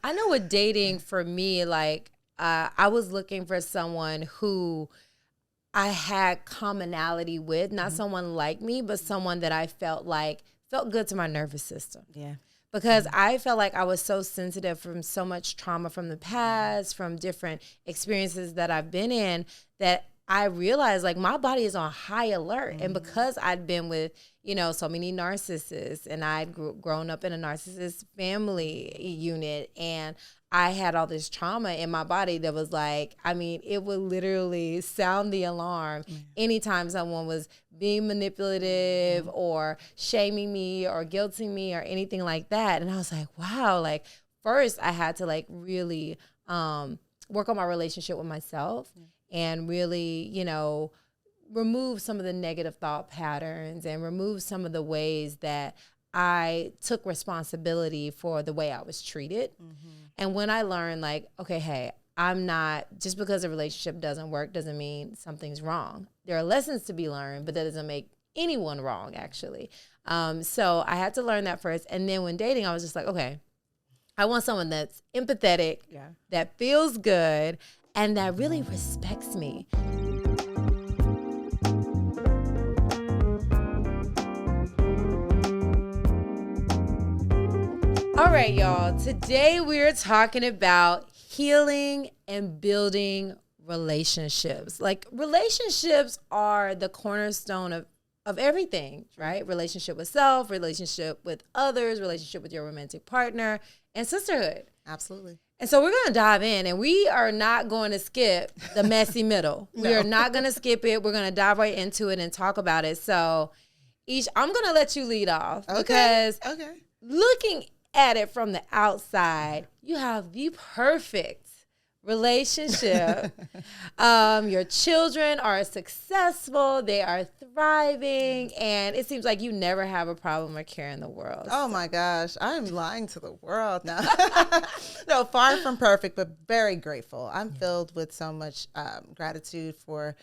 I know with dating for me, like I was looking for someone who I had commonality with, not someone like me, but someone that I felt good to my nervous system. Yeah. Because I felt like I was so sensitive from so much trauma from the past, from different experiences that I've been in, that I realized like my body is on high alert. And because I'd been with, so many narcissists, and I'd grown up in a narcissist family unit, and I had all this trauma in my body that was like, it would literally sound the alarm anytime someone was being manipulative or shaming me or guilting me or anything like that. And I was like, wow, like first I had to like really work on my relationship with myself and really, remove some of the negative thought patterns and remove some of the ways that I took responsibility for the way I was treated. And when I learned like, okay, hey, I'm not, just because a relationship doesn't work doesn't mean something's wrong. There are lessons to be learned, but that doesn't make anyone wrong, actually. So I had to learn that first. And then when dating, I was just like, okay, I want someone that's empathetic, that feels good, and that really respects me. All right, y'all. Today we're talking about healing and building relationships. Like relationships are the cornerstone of everything, right? Relationship with self, relationship with others, relationship with your romantic partner, and sisterhood. Absolutely. And so we're going to dive in, and we are not going to skip the messy middle. No. We are not going to skip it. We're going to dive right into it and talk about it. So, I'm going to let you lead off because looking at it from the outside, you have the perfect relationship. Your children are successful, they are thriving, and it seems like you never have a problem or care in the world. Oh my gosh, I'm lying to the world now. No, far from perfect, but very grateful. I'm filled with so much gratitude for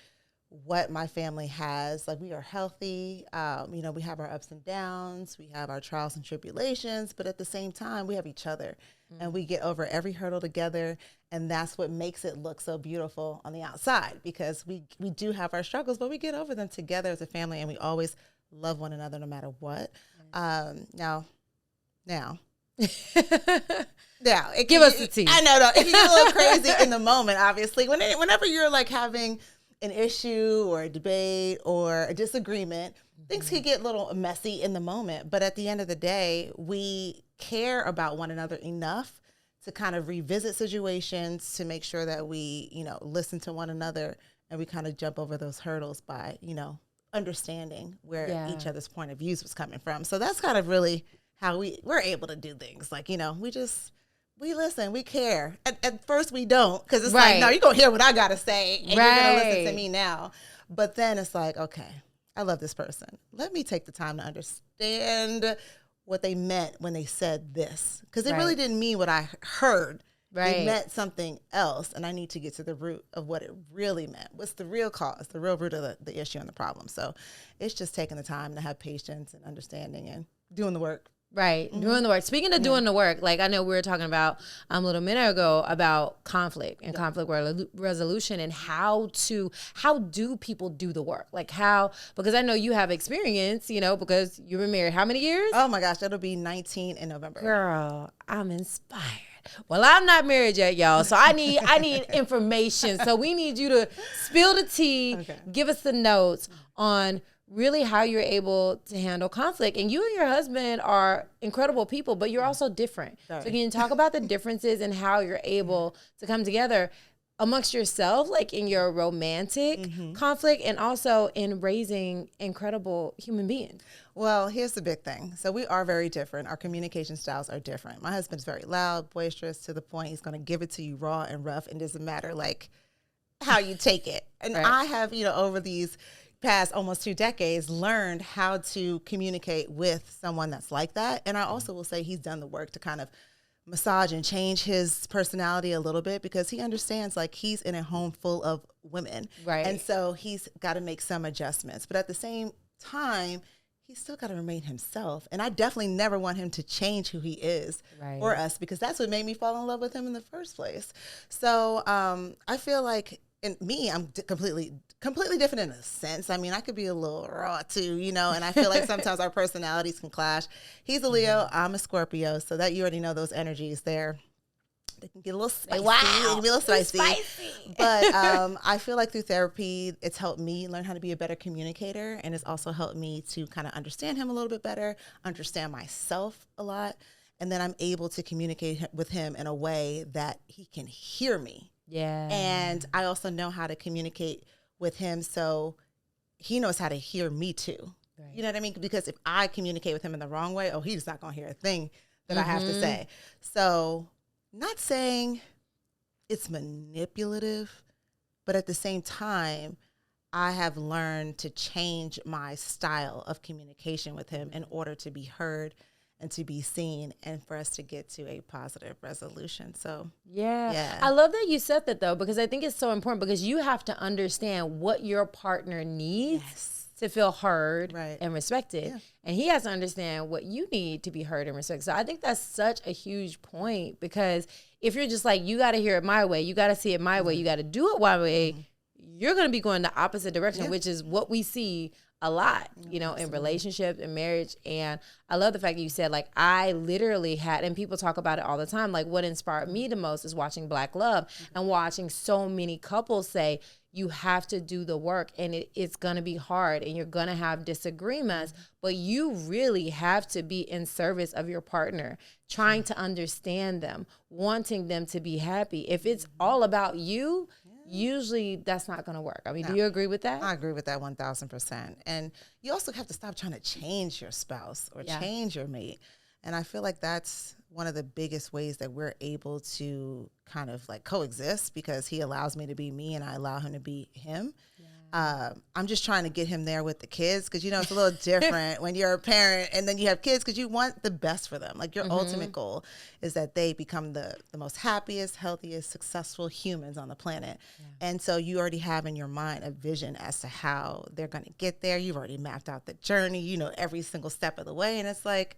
what my family has. Like, we are healthy. We have our ups and downs. We have our trials and tribulations, but at the same time, we have each other and we get over every hurdle together. And that's what makes it look so beautiful on the outside, because we do have our struggles, but we get over them together as a family, and we always love one another no matter what. Now, give us the tea. I know, it can get a little crazy in the moment, obviously. Whenever you're like having an issue or a debate or a disagreement, things can get a little messy in the moment. But at the end of the day, we care about one another enough to kind of revisit situations, to make sure that we, listen to one another, and we kind of jump over those hurdles by, understanding where each other's point of views was coming from. So that's kind of really how we're able to do things. Like, we listen, we care. At first we don't, because it's like, no, you're going to hear what I got to say, and you're going to listen to me now. But then it's like, okay, I love this person. Let me take the time to understand what they meant when they said this. Because it really didn't mean what I heard. They meant something else, and I need to get to the root of what it really meant. What's the real cause, the real root of the issue and the problem. So it's just taking the time to have patience and understanding and doing the work. Right. Doing the work. Speaking of doing the work, like I know we were talking about a little minute ago about conflict and conflict resolution, and how do people do the work? Like because I know you have experience, because you've been married how many years? Oh my gosh, it'll be 19 in November. Girl, I'm inspired. Well, I'm not married yet, y'all, so I need information. So we need you to spill the tea, give us the notes on really how you're able to handle conflict. And you and your husband are incredible people, but you're also different. So can you talk about the differences and how you're able to come together amongst yourself, like in your romantic conflict, and also in raising incredible human beings? Well, here's the big thing. So we are very different. Our communication styles are different. My husband's very loud, boisterous, to the point he's going to give it to you raw and rough, and it doesn't matter like how you take it. And I have, over these past almost 2 decades, learned how to communicate with someone that's like that. And I also will say he's done the work to kind of massage and change his personality a little bit, because he understands like he's in a home full of women. Right. And so he's got to make some adjustments. But at the same time, he's still got to remain himself. And I definitely never want him to change who he is for us, because that's what made me fall in love with him in the first place. So I feel like in me, I'm completely different in a sense. I mean, I could be a little raw too, you know, and I feel like sometimes our personalities can clash. He's a Leo, I'm a Scorpio, so that you already know those energies there. They can get a little spicy. Wow. They can be a little spicy. But I feel like through therapy, it's helped me learn how to be a better communicator. And it's also helped me to kind of understand him a little bit better, understand myself a lot. And then I'm able to communicate with him in a way that he can hear me. Yeah. And I also know how to communicate with him so he knows how to hear me too. Right. You know what I mean? Because if I communicate with him in the wrong way, he's not going to hear a thing that I have to say. So not saying it's manipulative, but at the same time, I have learned to change my style of communication with him in order to be heard and to be seen and for us to get to a positive resolution. So, yeah. I love that you said that, though, because I think it's so important, because you have to understand what your partner needs to feel heard and respected. Yeah. And he has to understand what you need to be heard and respected. So I think that's such a huge point, because if you're just like, you got to hear it my way, you got to see it my way, you got to do it my way, you're going to be going the opposite direction, which is what we see a lot, you know, in relationships and marriage. And I love the fact that you said, like, I literally had, and people talk about it all the time, like, what inspired me the most is watching Black Love and watching so many couples say, you have to do the work, and it's going to be hard, and you're going to have disagreements, but you really have to be in service of your partner, trying to understand them, wanting them to be happy. If it's all about you, usually that's not going to work. I mean, do you agree with that? I agree with that 1,000%. And you also have to stop trying to change your spouse or change your mate. And I feel like that's one of the biggest ways that we're able to kind of like coexist, because he allows me to be me and I allow him to be him. I'm just trying to get him there with the kids, because, you know, it's a little different when you're a parent and then you have kids, because you want the best for them. Like, your ultimate goal is that they become the most happiest, healthiest, successful humans on the planet. And so you already have in your mind a vision as to how they're going to get there. You've already mapped out the journey, you know, every single step of the way. And it's like,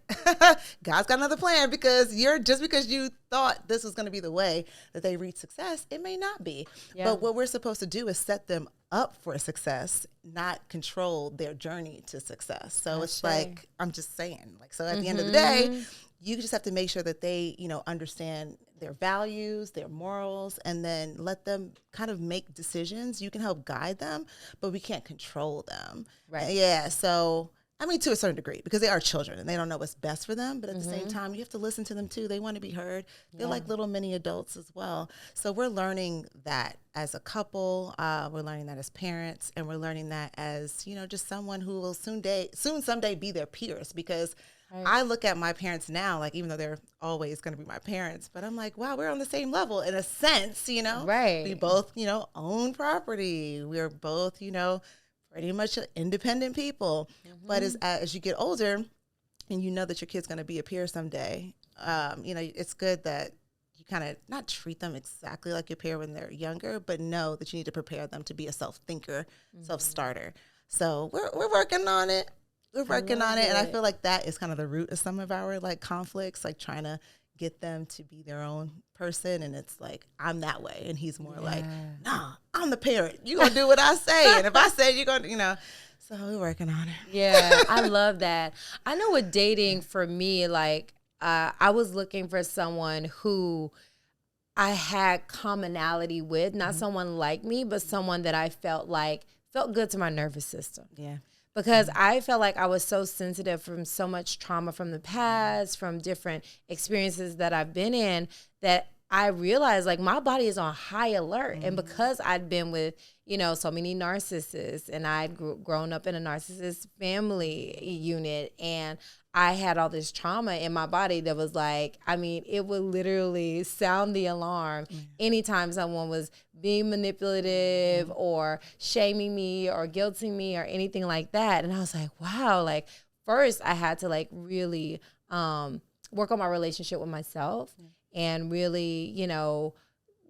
God's got another plan, because just because you thought this was going to be the way that they reach success, it may not be. But what we're supposed to do is set them up for success, not control their journey to success. So it's like, I'm just saying, like, so at the end of the day, you just have to make sure that they, you know, understand their values, their morals, and then let them kind of make decisions. You can help guide them, but we can't control them. Yeah. So, I mean, to a certain degree, because they are children and they don't know what's best for them. But at the same time, you have to listen to them too. They want to be heard. They're like little mini adults as well. So we're learning that as a couple. We're learning that as parents, and we're learning that as, you know, just someone who will someday be their peers. Because I look at my parents now, like, even though they're always going to be my parents, but I'm like, wow, we're on the same level in a sense, you know. We both, you know, own property. We're both, you know, pretty much independent people. But as you get older and you know that your kid's going to be a peer someday, you know, it's good that you kind of not treat them exactly like your peer when they're younger, but know that you need to prepare them to be a self-thinker, self-starter. So we're working on it. We're working on it. And I feel like that is kind of the root of some of our like conflicts, like trying to get them to be their own person. And it's like, I'm that way. And he's more like, nah, I'm the parent. You're going to do what I say. And if I say you're going to, you know, so we're working on it. Yeah, I love that. I know with dating for me, like, I was looking for someone who I had commonality with, not someone like me, but someone that I felt good to my nervous system. Yeah. Because I felt like I was so sensitive from so much trauma from the past, from different experiences that I've been in, that I realized like my body is on high alert. And because I'd been with, you know, so many narcissists, and I'd grown up in a narcissist family unit, and I had all this trauma in my body that was like, I mean, it would literally sound the alarm anytime someone was being manipulative or shaming me or guilting me or anything like that. And I was like, wow, like first I had to like really work on my relationship with myself and really, you know,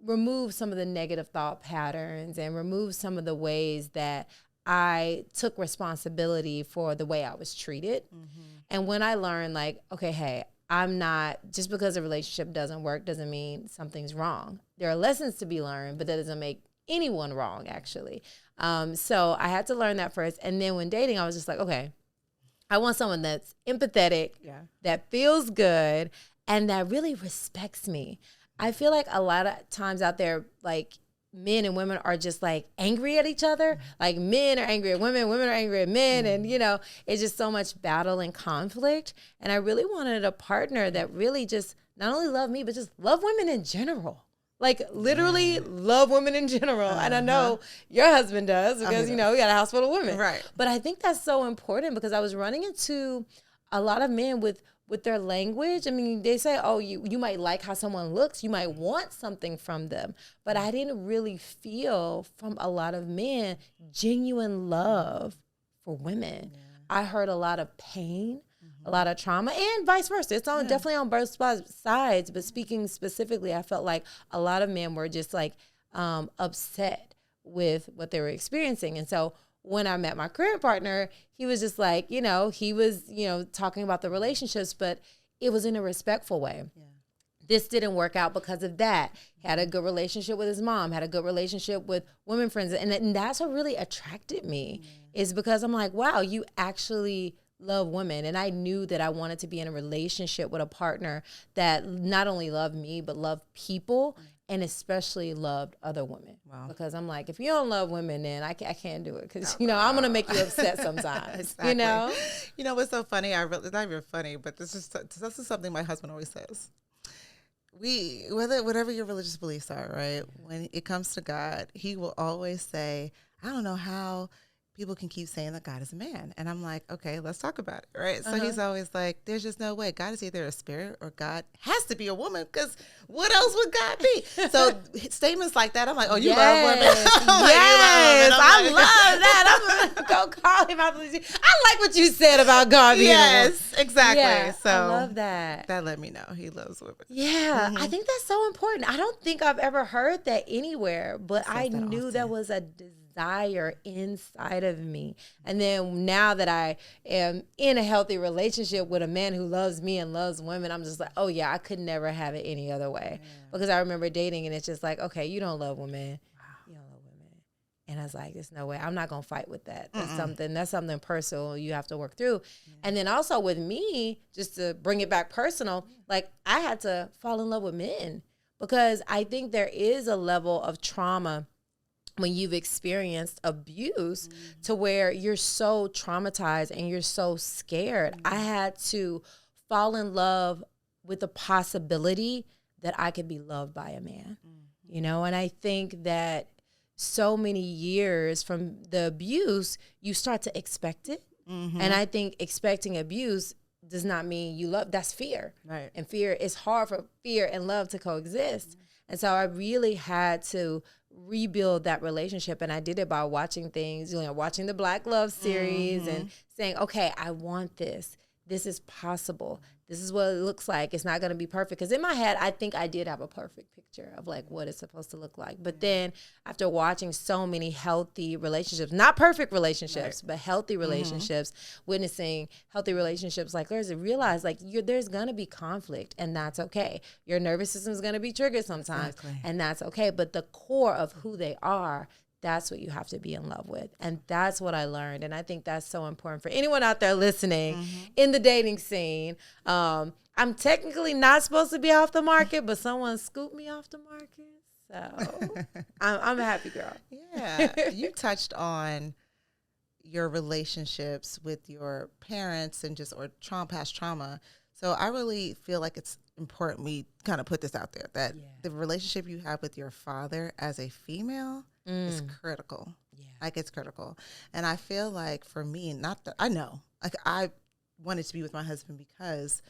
remove some of the negative thought patterns and remove some of the ways that I took responsibility for the way I was treated. And when I learned like, okay, hey, I'm not, just because a relationship doesn't work doesn't mean something's wrong. There are lessons to be learned, but that doesn't make anyone wrong, actually. So I had to learn that first. And then when dating, I was just like, okay, I want someone that's empathetic, that feels good, and that really respects me. I feel like a lot of times out there, like, men and women are just like angry at each other. Like men are angry at women, women are angry at men. And, you know, it's just so much battle and conflict. And I really wanted a partner that really just not only loved me, but just love women in general. Like literally love women in general. And I know your husband does because, you know, we got a house full of women. Right. But I think that's so important because I was running into a lot of men with their language. I mean, they say, oh, you might like how someone looks. You might want something from them. But I didn't really feel from a lot of men genuine love for women. I heard a lot of pain, a lot of trauma, and vice versa. It's on definitely on both sides. But speaking specifically, I felt like a lot of men were just like upset with what they were experiencing. And so when I met my current partner, he was just like, you know, he was, you know, talking about the relationships, but it was in a respectful way. This didn't work out because of that. He had a good relationship with his mom, had a good relationship with women friends. And that's what really attracted me is because I'm like, wow, you actually love women. And I knew that I wanted to be in a relationship with a partner that not only loved me, but loved people and especially loved other women. Because I'm like, if you don't love women, then I can't do it. Because, you know, I'm going to make you upset sometimes, you know? You know, what's so funny? It's not even funny, but this is something my husband always says. Whatever your religious beliefs are, right? When it comes to God, he will always say, I don't know how people can keep saying that God is a man. And I'm like, okay, let's talk about it, right? So he's always like, there's just no way. God is either a spirit or God has to be a woman because what else would God be? So statements like that, I'm like, oh, you love women. I love that. I'm going to go call him out. I like what you said about God being a woman. Yes, exactly. Yeah, so I love that. That let me know he loves women. Yeah, I think that's so important. I don't think I've ever heard that anywhere, but I knew that was a desire inside of me. And then now that I am in a healthy relationship with a man who loves me and loves women, I'm just like, oh yeah, I could never have it any other way. Because I remember dating and it's just like, okay, you don't love women. You don't love women. And I was like, there's no way. I'm not going to fight with that. That's something personal you have to work through. And then also with me, just to bring it back personal, like I had to fall in love with men because I think there is a level of trauma when you've experienced abuse to where you're so traumatized and you're so scared. I had to fall in love with the possibility that I could be loved by a man, you know? And I think that so many years from the abuse, you start to expect it. And I think expecting abuse does not mean you love, that's fear. Right. And fear, it's hard for fear and love to coexist. And so I really had to rebuild that relationship. And I did it by watching things, you know, watching the Black Love series and saying, okay, I want this. This is possible. This is what it looks like. It's not going to be perfect. Because in my head, I think I did have a perfect picture of like what it's supposed to look like. But then after watching so many healthy relationships, not perfect relationships, but healthy relationships, witnessing healthy relationships like theirs, I realized like there's going to be conflict and that's okay. Your nervous system is going to be triggered sometimes and that's okay. But the core of who they are, that's what you have to be in love with. And that's what I learned. And I think that's so important for anyone out there listening in the dating scene. I'm technically not supposed to be off the market, but someone scooped me off the market. So I'm a happy girl. Yeah. You touched on your relationships with your parents and just, or past trauma. So I really feel like it's important we kind of put this out there that the relationship you have with your father as a female is critical. Yeah. Like it's critical. And I feel like for me, not that I know, like I wanted to be with my husband because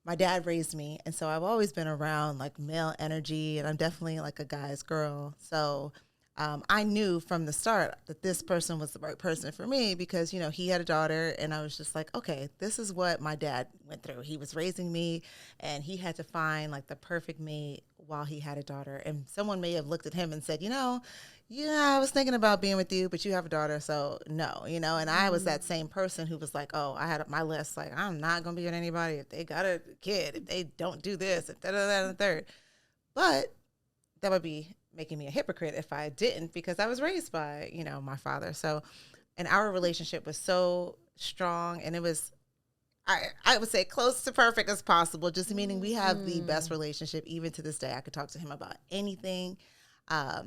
my dad raised me. And so I've always been around like male energy and I'm definitely like a guy's girl. So I knew from the start that this person was the right person for me because, you know, he had a daughter and I was just like, okay, this is what my dad went through. He was raising me and he had to find like the perfect mate while he had a daughter. And someone may have looked at him and said, you know, yeah, I was thinking about being with you, but you have a daughter, so no, you know. And I was that same person who was like, oh, I had my list, like, I'm not going to be with anybody if they got a kid, if they don't do this, if da-da-da and the third. But that would be making me a hypocrite if I didn't, because I was raised by, you know, my father. So, and our relationship was so strong, and it was, I would say close to perfect as possible, just meaning we have the best relationship. Even to this day, I could talk to him about anything.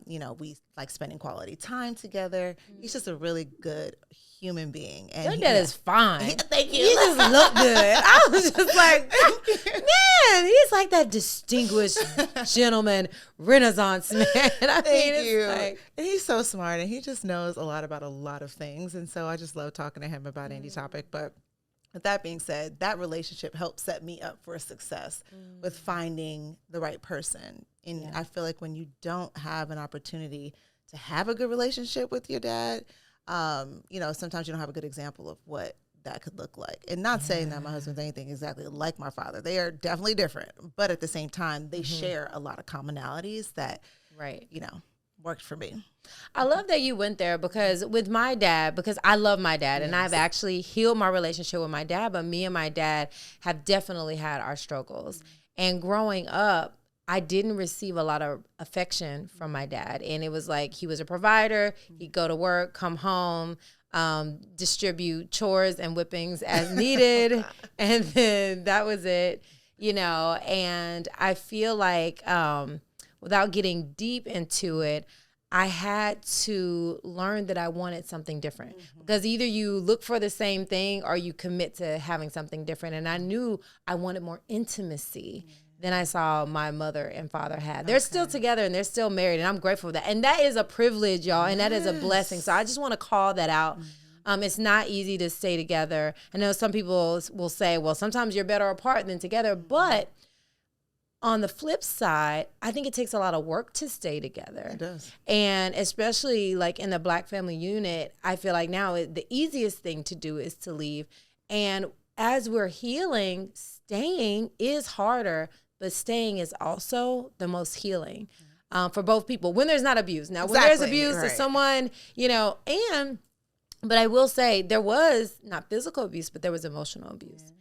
You know, we like spending quality time together. He's just a really good human being. And your dad is fine. Thank you. He just looked good. I was just like, man, he's like that distinguished gentleman, Renaissance man. Thank you. Like, and he's so smart, and he just knows a lot about a lot of things. And so I just love talking to him about any topic. But with that being said, that relationship helped set me up for success with finding the right person. And I feel like when you don't have an opportunity to have a good relationship with your dad, you know, sometimes you don't have a good example of what that could look like. And not saying that my husband's anything exactly like my father. They are definitely different. But at the same time, they share a lot of commonalities that, you know, worked for me. I love that you went there, because with my dad, because I love my dad and I've actually healed my relationship with my dad, but me and my dad have definitely had our struggles. And growing up, I didn't receive a lot of affection from my dad. And it was like, he was a provider. He'd go to work, come home, distribute chores and whippings as needed. And then that was it, you know. And I feel like without getting deep into it, I had to learn that I wanted something different, because either you look for the same thing or you commit to having something different. And I knew I wanted more intimacy than I saw my mother and father had. They're still together and they're still married, and I'm grateful for that. And that is a privilege, y'all, and that is a blessing. So I just want to call that out. It's not easy to stay together. I know some people will say, well, sometimes you're better apart than together, but on the flip side, I think it takes a lot of work to stay together. It does. And especially like in the Black family unit, I feel like now the easiest thing to do is to leave. And as we're healing, staying is harder, but staying is also the most healing for both people when there's not abuse. Now, when there's abuse, if someone, you know, but I will say there was not physical abuse, but there was emotional abuse.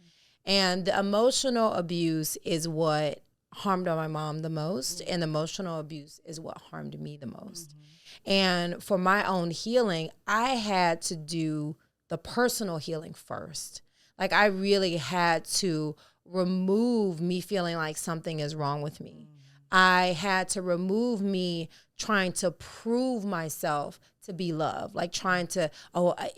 And the emotional abuse is what harmed my mom the most, and emotional abuse is what harmed me the most. And for my own healing, I had to do the personal healing first. Like, I really had to remove me feeling like something is wrong with me. I had to remove me trying to prove myself to be loved, like trying to,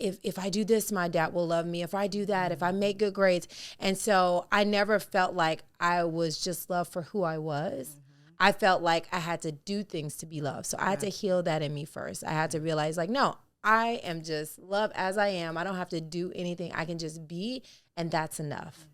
if I do this, my dad will love me. If I do that, if I make good grades. And so I never felt like I was just loved for who I was. I felt like I had to do things to be loved. So I had to heal that in me first. I had to realize, like, no, I am just loved as I am. I don't have to do anything. I can just be, and that's enough.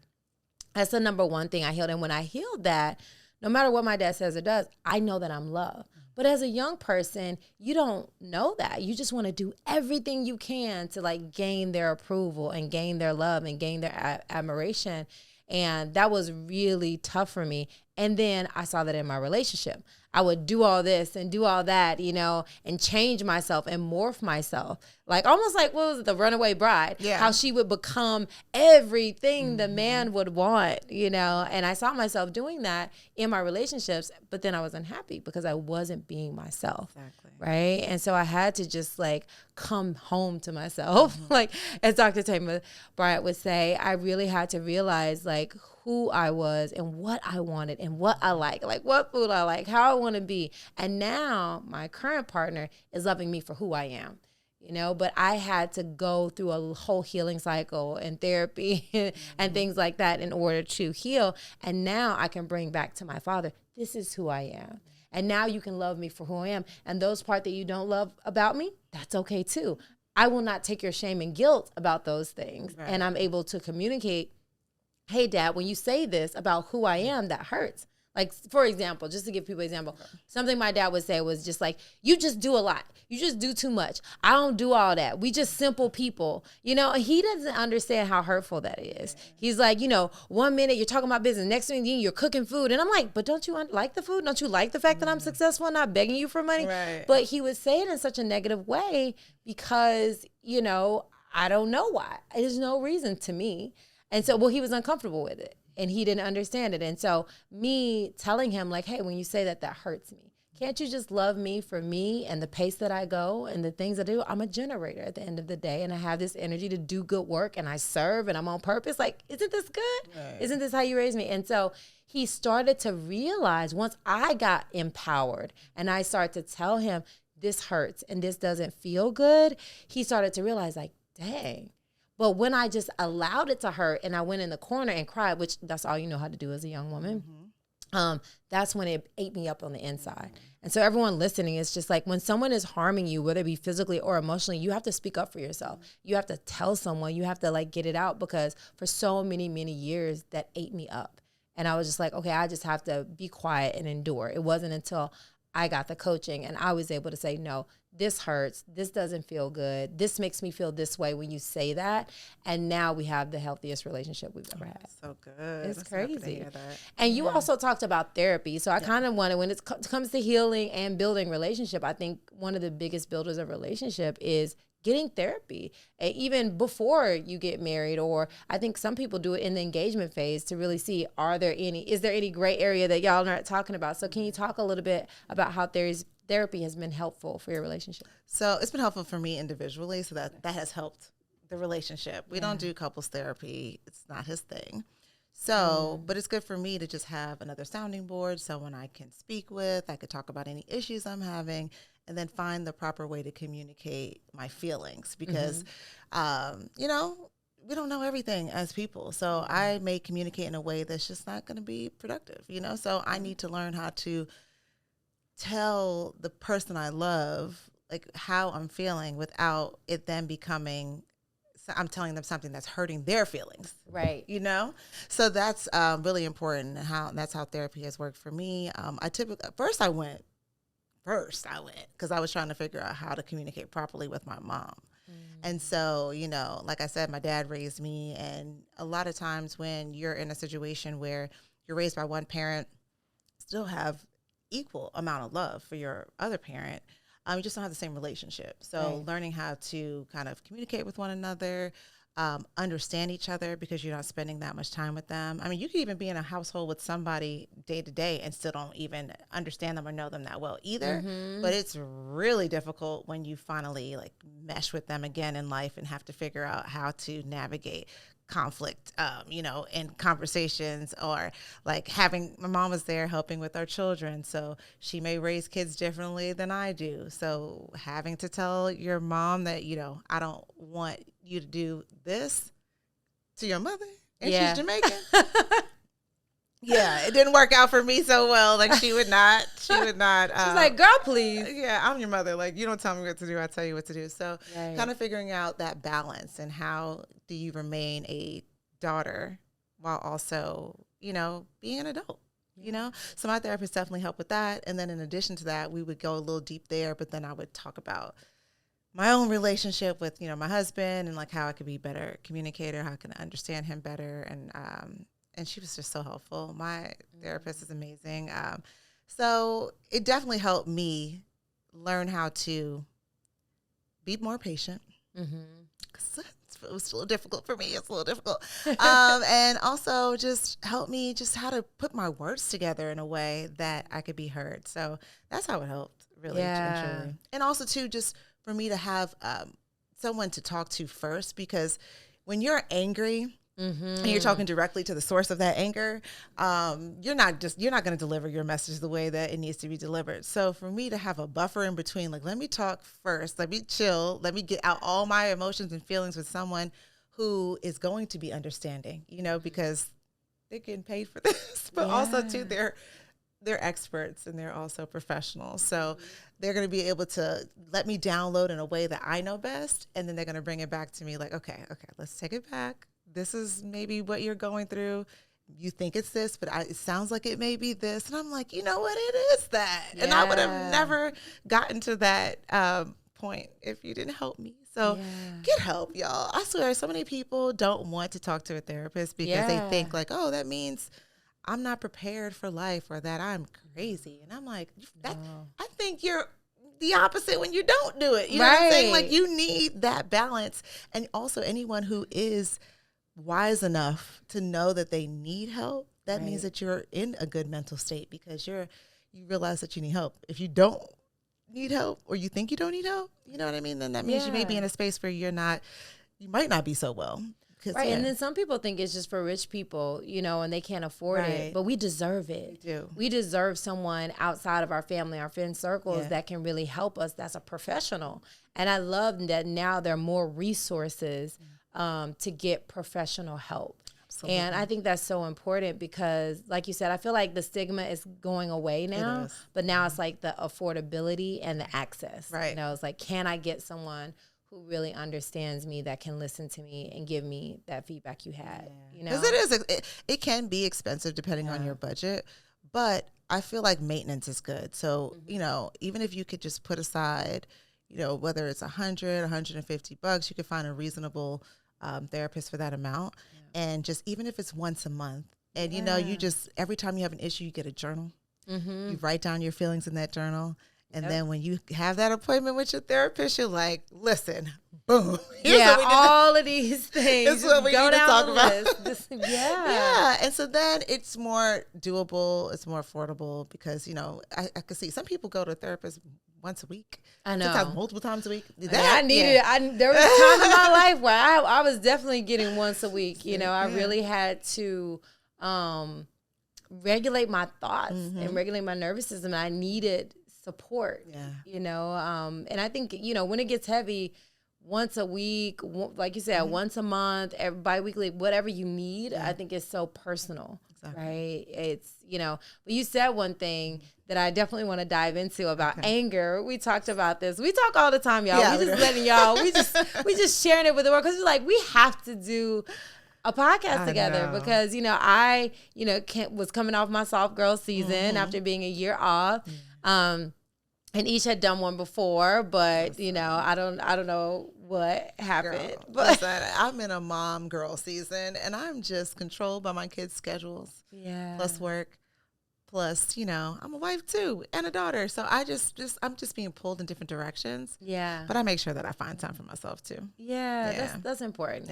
That's the number one thing I healed. And when I healed that, no matter what my dad says or does, I know that I'm loved. But as a young person, you don't know that. You just want to do everything you can to like gain their approval and gain their love and gain their admiration. And that was really tough for me. And then I saw that in my relationship. I would do all this and do all that, you know, and change myself and morph myself. Like almost like, what was it, the Runaway Bride? Yeah. How she would become everything the man would want, you know. And I saw myself doing that in my relationships, but then I was unhappy because I wasn't being myself. Exactly. Right? And so I had to just like come home to myself. Like as Dr. Tamar Bryant would say, I really had to realize like who I was and what I wanted and what I like what food I like, how I want to be. And now my current partner is loving me for who I am, you know, but I had to go through a whole healing cycle and therapy and things like that in order to heal. And now I can bring back to my father, this is who I am. And now you can love me for who I am. And those parts that you don't love about me, that's okay too. I will not take your shame and guilt about those things. And I'm able to communicate, hey, Dad, when you say this about who I am, that hurts. Like, for example, just to give people an example, something my dad would say was just like, you just do a lot. You just do too much. I don't do all that. We just simple people. You know, he doesn't understand how hurtful that is. He's like, you know, 1 minute you're talking about business. Next minute you're cooking food. And I'm like, but don't you like the food? Don't you like the fact that I'm successful and not begging you for money? Right. But he would say it in such a negative way because, you know, I don't know why. There's no reason to me. And so, well, he was uncomfortable with it. And he didn't understand it. And so me telling him like, hey, when you say that, that hurts me. Can't you just love me for me and the pace that I go and the things I do? I'm a generator at the end of the day. And I have this energy to do good work and I serve and I'm on purpose. Like, isn't this good? Right. Isn't this how you raised me? And so he started to realize once I got empowered and I started to tell him this hurts and this doesn't feel good, he started to realize like, dang. But when I just allowed it to hurt and I went in the corner and cried, which that's all you know how to do as a young woman, that's when it ate me up on the inside. And so everyone listening, is just like when someone is harming you, whether it be physically or emotionally, you have to speak up for yourself. You have to tell someone, you have to like get it out, because for so many, many years that ate me up. And I was just like, okay, I just have to be quiet and endure. It wasn't until I got the coaching and I was able to say, no, this hurts. This doesn't feel good. This makes me feel this way when you say that. And now we have the healthiest relationship we've ever had. So good. It's That's crazy. And you also talked about therapy. So I kind of wanted, when it comes to healing and building relationship, I think one of the biggest builders of relationship is getting therapy, even before you get married, or I think some people do it in the engagement phase to really see, is there any gray area that y'all aren't talking about? So can you talk a little bit about how therapy has been helpful for your relationship? So it's been helpful for me individually, so that has helped the relationship. We don't do couples therapy. It's not his thing. So, but it's good for me to just have another sounding board, someone I can speak with. I could talk about any issues I'm having, and then find the proper way to communicate my feelings, because, you know, we don't know everything as people. So I may communicate in a way that's just not going to be productive, you know? So I need to learn how to tell the person I love, like, how I'm feeling without it then becoming, I'm telling them something that's hurting their feelings. Right. You know? So that's really important, and that's how therapy has worked for me. First I went because I was trying to figure out how to communicate properly with my mom. And so, you know, like I said, my dad raised me, and a lot of times when you're in a situation where you're raised by one parent, still have equal amount of love for your other parent, you just don't have the same relationship. So learning how to kind of communicate with one another, understand each other, because you're not spending that much time with them. I mean, you could even be in a household with somebody day to day and still don't even understand them or know them that well either. But it's really difficult when you finally like mesh with them again in life and have to figure out how to navigate conflict, you know, in conversations, or like my mom was there helping with our children. So she may raise kids differently than I do. So having to tell your mom that, you know, I don't want you to do this to your mother, and she's Jamaican. Yeah, it didn't work out for me so well. Like she would not. She's like, girl, please. Yeah, I'm your mother. Like, you don't tell me what to do, I tell you what to do. So kind of figuring out that balance, and how do you remain a daughter while also, you know, being an adult, you know? So my therapist definitely helped with that. And then in addition to that, we would go a little deep there, but then I would talk about my own relationship with, you know, my husband, and like how I could be a better communicator, how I can understand him better. And she was just so helpful. My therapist is amazing. So it definitely helped me learn how to be more patient. It was a little difficult for me. It's a little difficult. And also just help me just how to put my words together in a way that I could be heard. So that's how it helped, really. And also, too, just for me to have someone to talk to first, because when you're angry, and you're talking directly to the source of that anger, you're not going to deliver your message the way that it needs to be delivered. So for me to have a buffer in between, like, let me talk first, let me chill, let me get out all my emotions and feelings with someone who is going to be understanding, you know, because they're getting paid for this, but also too, they're experts, and they're also professionals. So they're going to be able to let me download in a way that I know best. And then they're going to bring it back to me like, okay, let's take it back. This is maybe what you're going through. you think it's this, but it sounds like it may be this. And I'm like, you know what? It is that. Yeah. And I would have never gotten to that point if you didn't help me. So get help, y'all. I swear, so many people don't want to talk to a therapist because they think like, oh, that means I'm not prepared for life or that I'm crazy. And I'm like, I think you're the opposite when you don't do it. You know what I'm saying? Like, you need that balance. And also anyone who is wise enough to know that they need help, that means that you're in a good mental state because you realize that you need help. If you don't need help or you think you don't need help, you know what I mean? Then that means you may be in a space where you might not be so well. Right. And then some people think it's just for rich people, you know, and they can't afford it, but we deserve it. We do. We deserve someone outside of our family, our friend circles that can really help us. That's a professional. And I love that now there are more resources to get professional help. Absolutely. And I think that's so important because, like you said, I feel like the stigma is going away now, but now it's like the affordability and the access. Right. You know, it's like, can I get someone who really understands me, that can listen to me and give me that feedback you had, you know? Because it can be expensive depending on your budget, but I feel like maintenance is good. So, you know, even if you could just put aside, you know, whether it's $100, $150, you could find a reasonable therapist for that amount. And just, even if it's once a month, and you know, you just, every time you have an issue, you get a journal, you write down your feelings in that journal. And then when you have that appointment with your therapist, you're like, listen, boom. All of these things. This is what we need to talk about. Yeah. And so then it's more doable. It's more affordable because, you know, I could see some people go to a therapist once a week. I know. Sometimes multiple times a week. I needed it. There was a time in my life where I was definitely getting once a week. You know, I really had to regulate my thoughts and regulate my nervous system. And I needed support, you know, and I think, you know, when it gets heavy, once a week, like you said, once a month, bi-weekly, whatever you need, I think it's so personal, right? It's, you know, but you said one thing that I definitely want to dive into about anger. We talked about this. We talk all the time, y'all. We just letting y'all, we just sharing it with the world because we're like, we have to do a podcast together because, you know, I, you know, was coming off my soft girl season after being a year off. And each had done one before, but you know, I don't know what happened. Girl, but listen, I'm in a mom girl season, and I'm just controlled by my kids' schedules. Plus work, plus, you know, I'm a wife too and a daughter, so I'm just being pulled in different directions. But I make sure that I find time for myself too. That's important.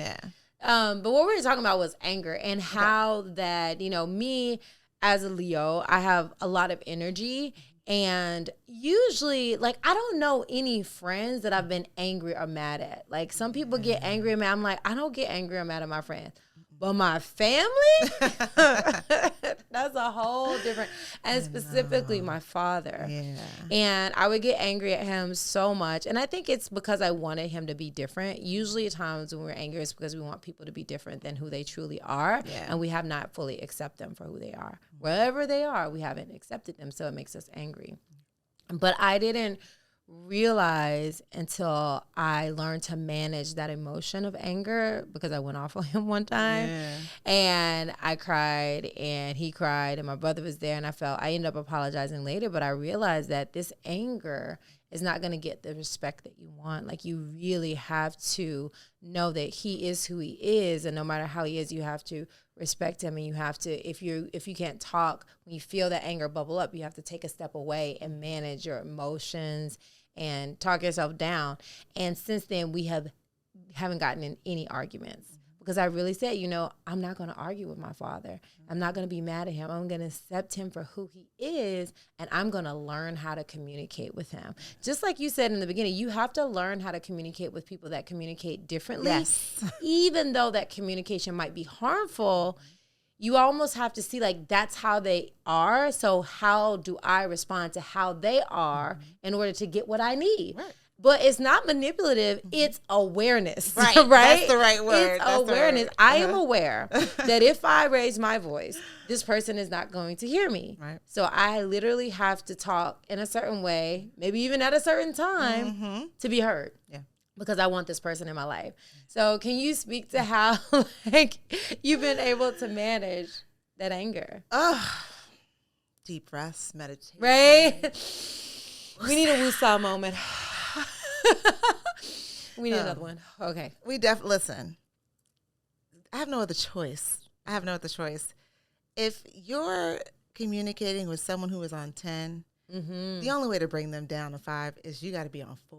But what we were talking about was anger and how that, you know, me as a Leo, I have a lot of energy. And usually, like, I don't know any friends that I've been angry or mad at. Like, some people get angry or mad. I'm like, I don't get angry or mad at my friends. But my family, that's a whole different, and specifically my father. And I would get angry at him so much. And I think it's because I wanted him to be different. Usually at times when we're angry, it's because we want people to be different than who they truly are. And we have not fully accepted them for who they are. Wherever they are, we haven't accepted them. So it makes us angry. But I didn't realize until I learned to manage that emotion of anger, because I went off on him one time and I cried and he cried and my brother was there, and I ended up apologizing later, but I realized that this anger is not going to get the respect that you want. Like, you really have to know that he is who he is, and no matter how he is, you have to respect him, and you have to, if you can't talk, when you feel that anger bubble up, you have to take a step away and manage your emotions and talk yourself down. And since then, we haven't gotten in any arguments, because I really said, you know, I'm not going to argue with my father. I'm not going to be mad at him. I'm going to accept him for who he is, and I'm going to learn how to communicate with him. Just like you said in the beginning, you have to learn how to communicate with people that communicate differently. Even though that communication might be harmful, you almost have to see, like, that's how they are. So how do I respond to how they are in order to get what I need? But it's not manipulative. It's awareness. Right. That's the right word. It's awareness. Right. I am aware that if I raise my voice, this person is not going to hear me. So I literally have to talk in a certain way, maybe even at a certain time, to be heard. Because I want this person in my life. So can you speak to how, like, you've been able to manage that anger? Deep breaths, meditation. Right? We need a woosah moment. We need another one. Okay. We definitely, listen, I have no other choice. If you're communicating with someone who is on 10, the only way to bring them down to 5 is you got to be on 4.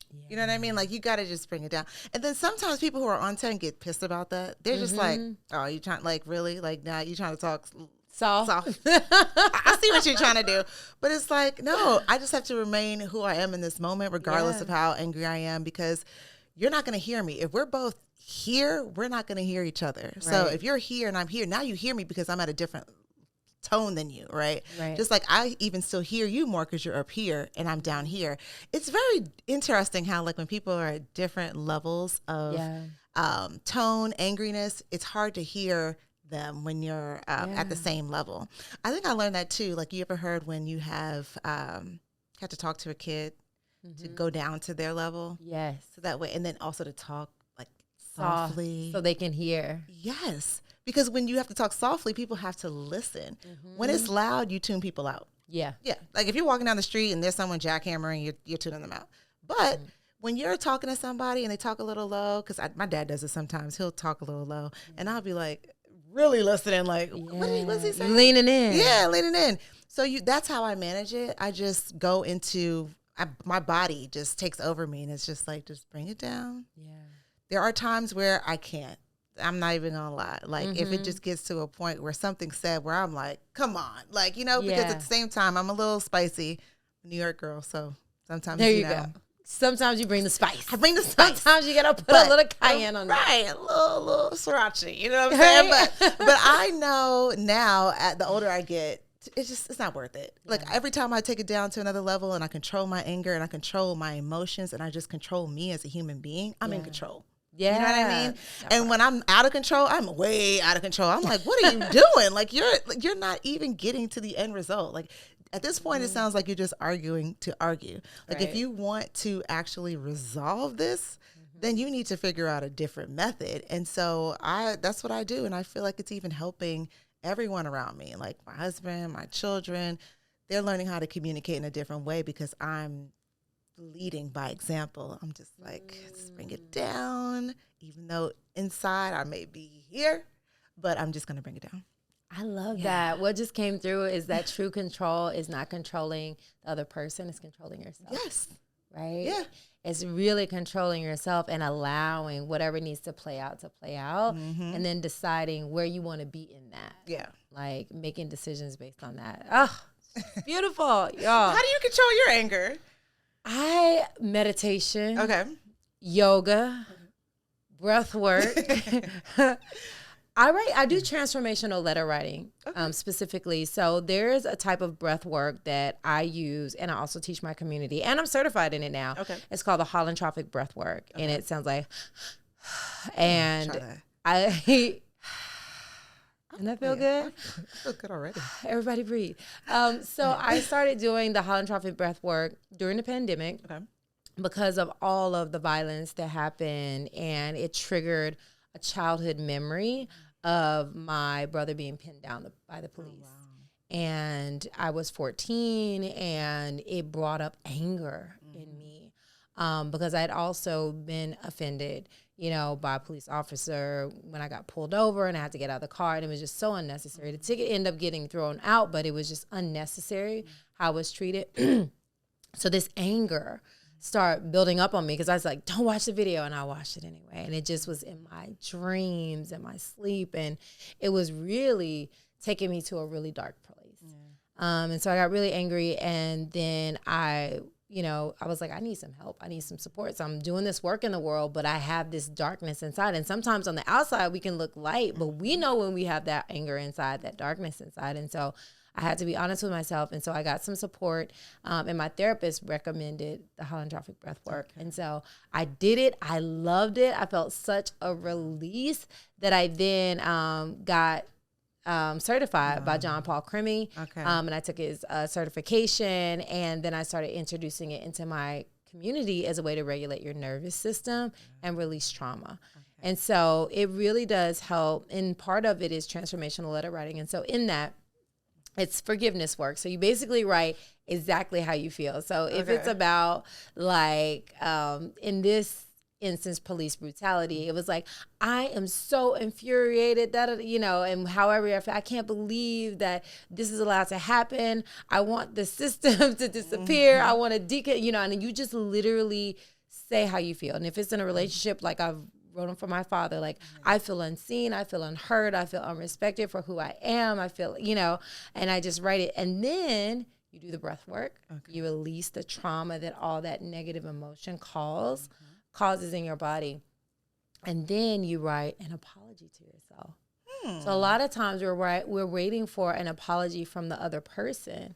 Yeah. You know what I mean? Like, you got to just bring it down. And then sometimes people who are on 10 get pissed about that. They're just like, oh, you trying, like, really? Like, now you trying to talk soft. I see what you're trying to do. But it's like, no, I just have to remain who I am in this moment, regardless of how angry I am, because you're not going to hear me. If we're both here, we're not going to hear each other. Right. So if you're here and I'm here, now you hear me because I'm at a different tone than you, right? Just like I even still hear you more because you're up here and I'm down here. It's very interesting how, like, when people are at different levels of tone, angriness, it's hard to hear them when you're at the same level. I think I learned that too. Like, you ever heard when you have had to talk to a kid to go down to their level? Yes. So that way, and then also to talk like softly. So they can hear. Yes. Because when you have to talk softly, people have to listen. When it's loud, you tune people out. Yeah. Yeah. Like, if you're walking down the street and there's someone jackhammering, you're tuning them out. But when you're talking to somebody and they talk a little low, because my dad does it sometimes, he'll talk a little low, and I'll be like, really listening, like, what's he saying? Leaning in. Yeah, leaning in. So that's how I manage it. I just go into, my body just takes over me, and it's just like, just bring it down. Yeah. There are times where I can't. I'm not even gonna lie. Like, if it just gets to a point where something's said where I'm like, come on. Like, because at the same time, I'm a little spicy New York girl. So sometimes, there you go. Sometimes you bring the spice. I bring the spice. Sometimes you gotta put a little cayenne on right, a little sriracha. You know what I'm saying? But I know now, at the older I get, it's not worth it. Like, every time I take it down to another level and I control my anger and I control my emotions and I just control me as a human being, I'm in control. Yeah. You know what I mean? And when I'm out of control, I'm way out of control. I'm like, what are you doing? Like, you're not even getting to the end result. Like, at this point, it sounds like you're just arguing to argue. Like, if you want to actually resolve this, then you need to figure out a different method. And so that's what I do. And I feel like it's even helping everyone around me, like my husband, my children. They're learning how to communicate in a different way because I'm leading by example. I'm just like, just bring it down, even though inside I may be here, but I'm just going to bring it down. I love that. What just came through is that true control is not controlling the other person, it's controlling yourself. Yes. Right? Yeah. It's really controlling yourself and allowing whatever needs to play out, and then deciding where you want to be in that. Yeah. Like, making decisions based on that. Oh, beautiful, y'all. How do you control your anger? Meditation. Okay. Yoga. Breath work. I do transformational letter writing, specifically. So there's a type of breath work that I use, and I also teach my community, and I'm certified in it now. Okay. It's called the holotrophic breath work, and it sounds like, and Doesn't that feel good? I feel good already. Everybody breathe. So I started doing the holotrophic breath work during the pandemic because of all of the violence that happened, and it triggered a childhood memory of my brother being pinned down by the police. Oh, wow. And I was 14, and it brought up anger in me because I'd also been offended, by a police officer when I got pulled over and I had to get out of the car, and it was just so unnecessary. The ticket ended up getting thrown out, but it was just unnecessary how I was treated. So this anger started building up on me because I was like, don't watch the video, and I watched it anyway. And it just was in my dreams and my sleep, and it was really taking me to a really dark place. Yeah. And so I got really angry, and then I was like, I need some help. I need some support. So I'm doing this work in the world, but I have this darkness inside. And sometimes on the outside, we can look light, but we know when we have that anger inside, that darkness inside. And so I had to be honest with myself. And so I got some support. And my therapist recommended the holotrophic breath work. Okay. And so I did it. I loved it. I felt such a release that I then got certified by John Paul Crimi. Okay. And I took his certification, and then I started introducing it into my community as a way to regulate your nervous system and release trauma. Okay. And so it really does help. And part of it is transformational letter writing. And so in that, it's forgiveness work. So you basically write exactly how you feel. So if it's about like, in this instance, police brutality, it was like, I am so infuriated that, you know, and however I feel, I can't believe that this is allowed to happen. I want the system to disappear. I want to you know, and you just literally say how you feel. And if it's in a relationship, like I've wrote them for my father, like I feel unseen, I feel unheard, I feel unrespected for who I am, I feel, you know, and I just write it. And then you do the breath work. You release the trauma that all that negative emotion causes in your body. And then you write an apology to yourself. So a lot of times we're waiting for an apology from the other person.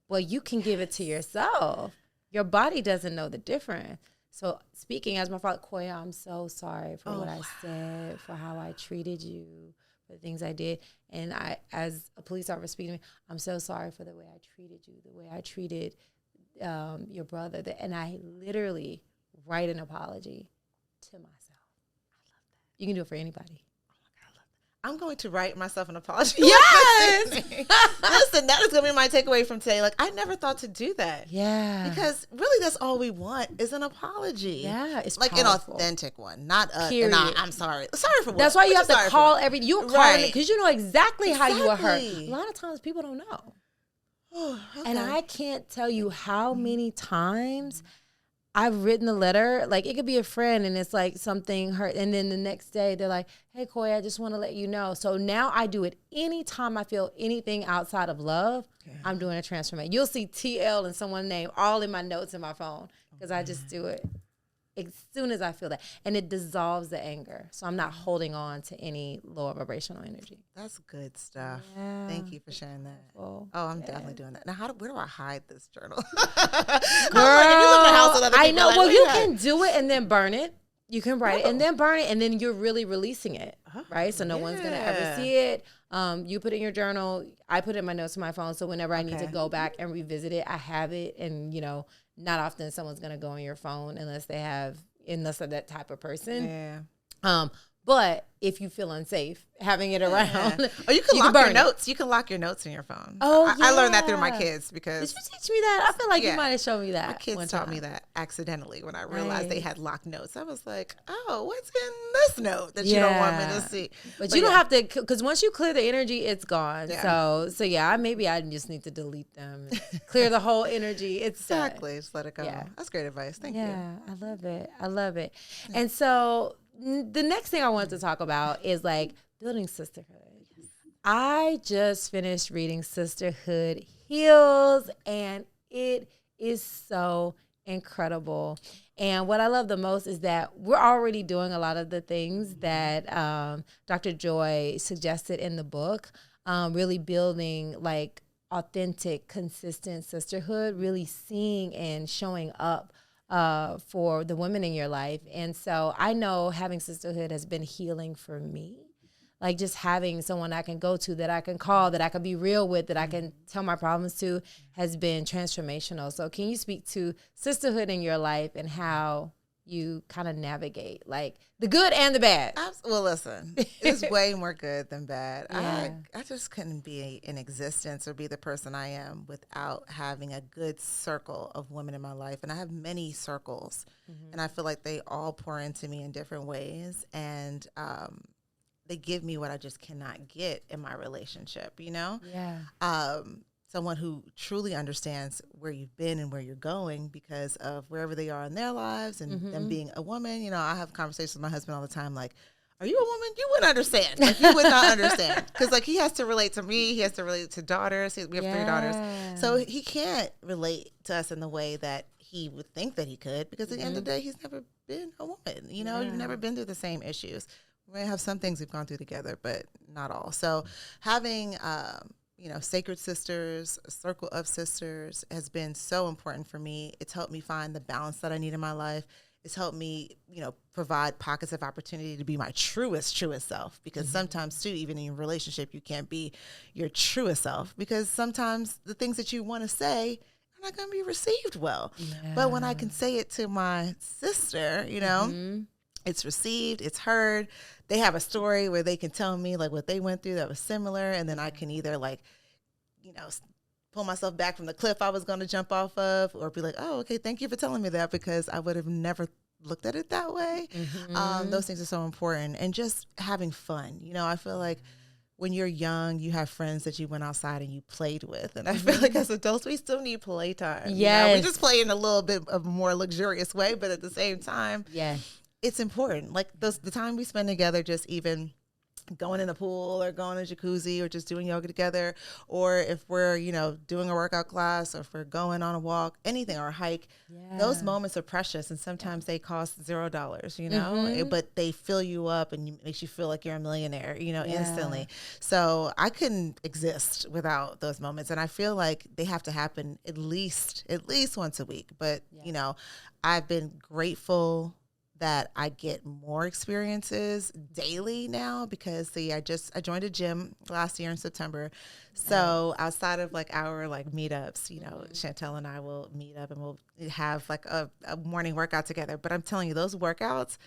Well, you can give it to yourself. Your body doesn't know the difference. So speaking as my father, Koya, I'm so sorry for what I said, for how I treated you, for the things I did. And I, as a police officer speaking to me, I'm so sorry for the way I treated you, the way I treated your brother. And I literally write an apology to myself. I love that. You can do it for anybody. I'm going to write myself an apology. Yes. Listen, that is going to be my takeaway from today. Like, I never thought to do that. Yeah. Because really, that's all we want is an apology. Yeah, it's like powerful. An authentic one, not a. Period. I'm sorry. Sorry for what? That's why you have to call you're calling it because you know exactly how you were hurt. A lot of times people don't know. And I can't tell you how many times I've written a letter, like it could be a friend and it's like something hurt. And then the next day they're like, hey, Koya, I just want to let you know. So now I do it anytime I feel anything outside of love, I'm doing a transformation. You'll see TL and someone's name all in my notes in my phone because I just do it as soon as I feel that. And it dissolves the anger. So I'm not holding on to any lower vibrational energy. That's good stuff. Yeah. Thank you for sharing that. Oh, I'm definitely doing that. Now, where do I hide this journal? Girl, I know. Well, you can do it and then burn it. You can write it and then burn it, and then you're really releasing it, right? So no one's going to ever see it. You put it in your journal. I put it in my notes on my phone, so whenever I need to go back and revisit it, I have it. And, you know, not often someone's going to go on your phone unless they're that type of person. Yeah. But if you feel unsafe having it around, you can lock your notes. You can lock your notes in your phone. I learned that through my kids because. Did you teach me that? I feel like you might have shown me that. My kids taught me that accidentally when I realized they had locked notes. I was like, oh, what's in this note that you don't want me to see? But you don't have to, because once you clear the energy, it's gone. Yeah. So yeah, maybe I just need to delete them, clear the whole energy. It's exactly. Just let it go. Yeah. That's great advice. Thank you. Yeah, I love it. I love it. And so the next thing I wanted to talk about is like building sisterhood. I just finished reading Sisterhood Heals, and it is so incredible. And what I love the most is that we're already doing a lot of the things that Dr. Joy suggested in the book, really building like authentic, consistent sisterhood, really seeing and showing up for the women in your life. And so I know having sisterhood has been healing for me. Like just having someone I can go to, that I can call, that I can be real with, that I can tell my problems to, has been transformational. So can you speak to sisterhood in your life and how you kind of navigate like the good and the bad? Well, listen, it's way more good than bad. Yeah. I just couldn't be in existence or be the person I am without having a good circle of women in my life. And I have many circles, and I feel like they all pour into me in different ways. And they give me what I just cannot get in my relationship, you know? Yeah. Someone who truly understands where you've been and where you're going because of wherever they are in their lives and them being a woman. You know, I have conversations with my husband all the time, like, are you a woman? You wouldn't understand. Like, you would not understand. Because, like, he has to relate to me. He has to relate to daughters. We have 3 daughters. So he can't relate to us in the way that he would think that he could because at the end of the day, he's never been a woman. You know, you've never been through the same issues. We have some things we've gone through together, but not all. So having, Sacred Sisters, a circle of sisters has been so important for me. It's helped me find the balance that I need in my life. It's helped me, provide pockets of opportunity to be my truest self. Because sometimes, too, even in a relationship, you can't be your truest self because sometimes the things that you want to say are not going to be received well. Yeah. But when I can say it to my sister, it's received, it's heard. They have a story where they can tell me like what they went through that was similar. And then I can either like, pull myself back from the cliff I was going to jump off of, or be like, oh, okay, thank you for telling me that, because I would have never looked at it that way. Those things are so important. And just having fun. I feel like when you're young, you have friends that you went outside and you played with. And I feel like as adults, we still need playtime. Yes. We just play in a little bit of a more luxurious way, but at the same time, it's important. Like the time we spend together, just even going in a pool or going in a jacuzzi or just doing yoga together, or if we're, doing a workout class, or if we're going on a walk, anything, or a hike, those moments are precious. And sometimes they cost $0, but they fill you up and makes you feel like you're a millionaire, instantly. So I couldn't exist without those moments. And I feel like they have to happen at least once a week. But, I've been grateful that I get more experiences daily now, because I joined a gym last year in September. So outside of like our like meetups, Chantel and I will meet up and we'll have like a morning workout together. But I'm telling you, those workouts,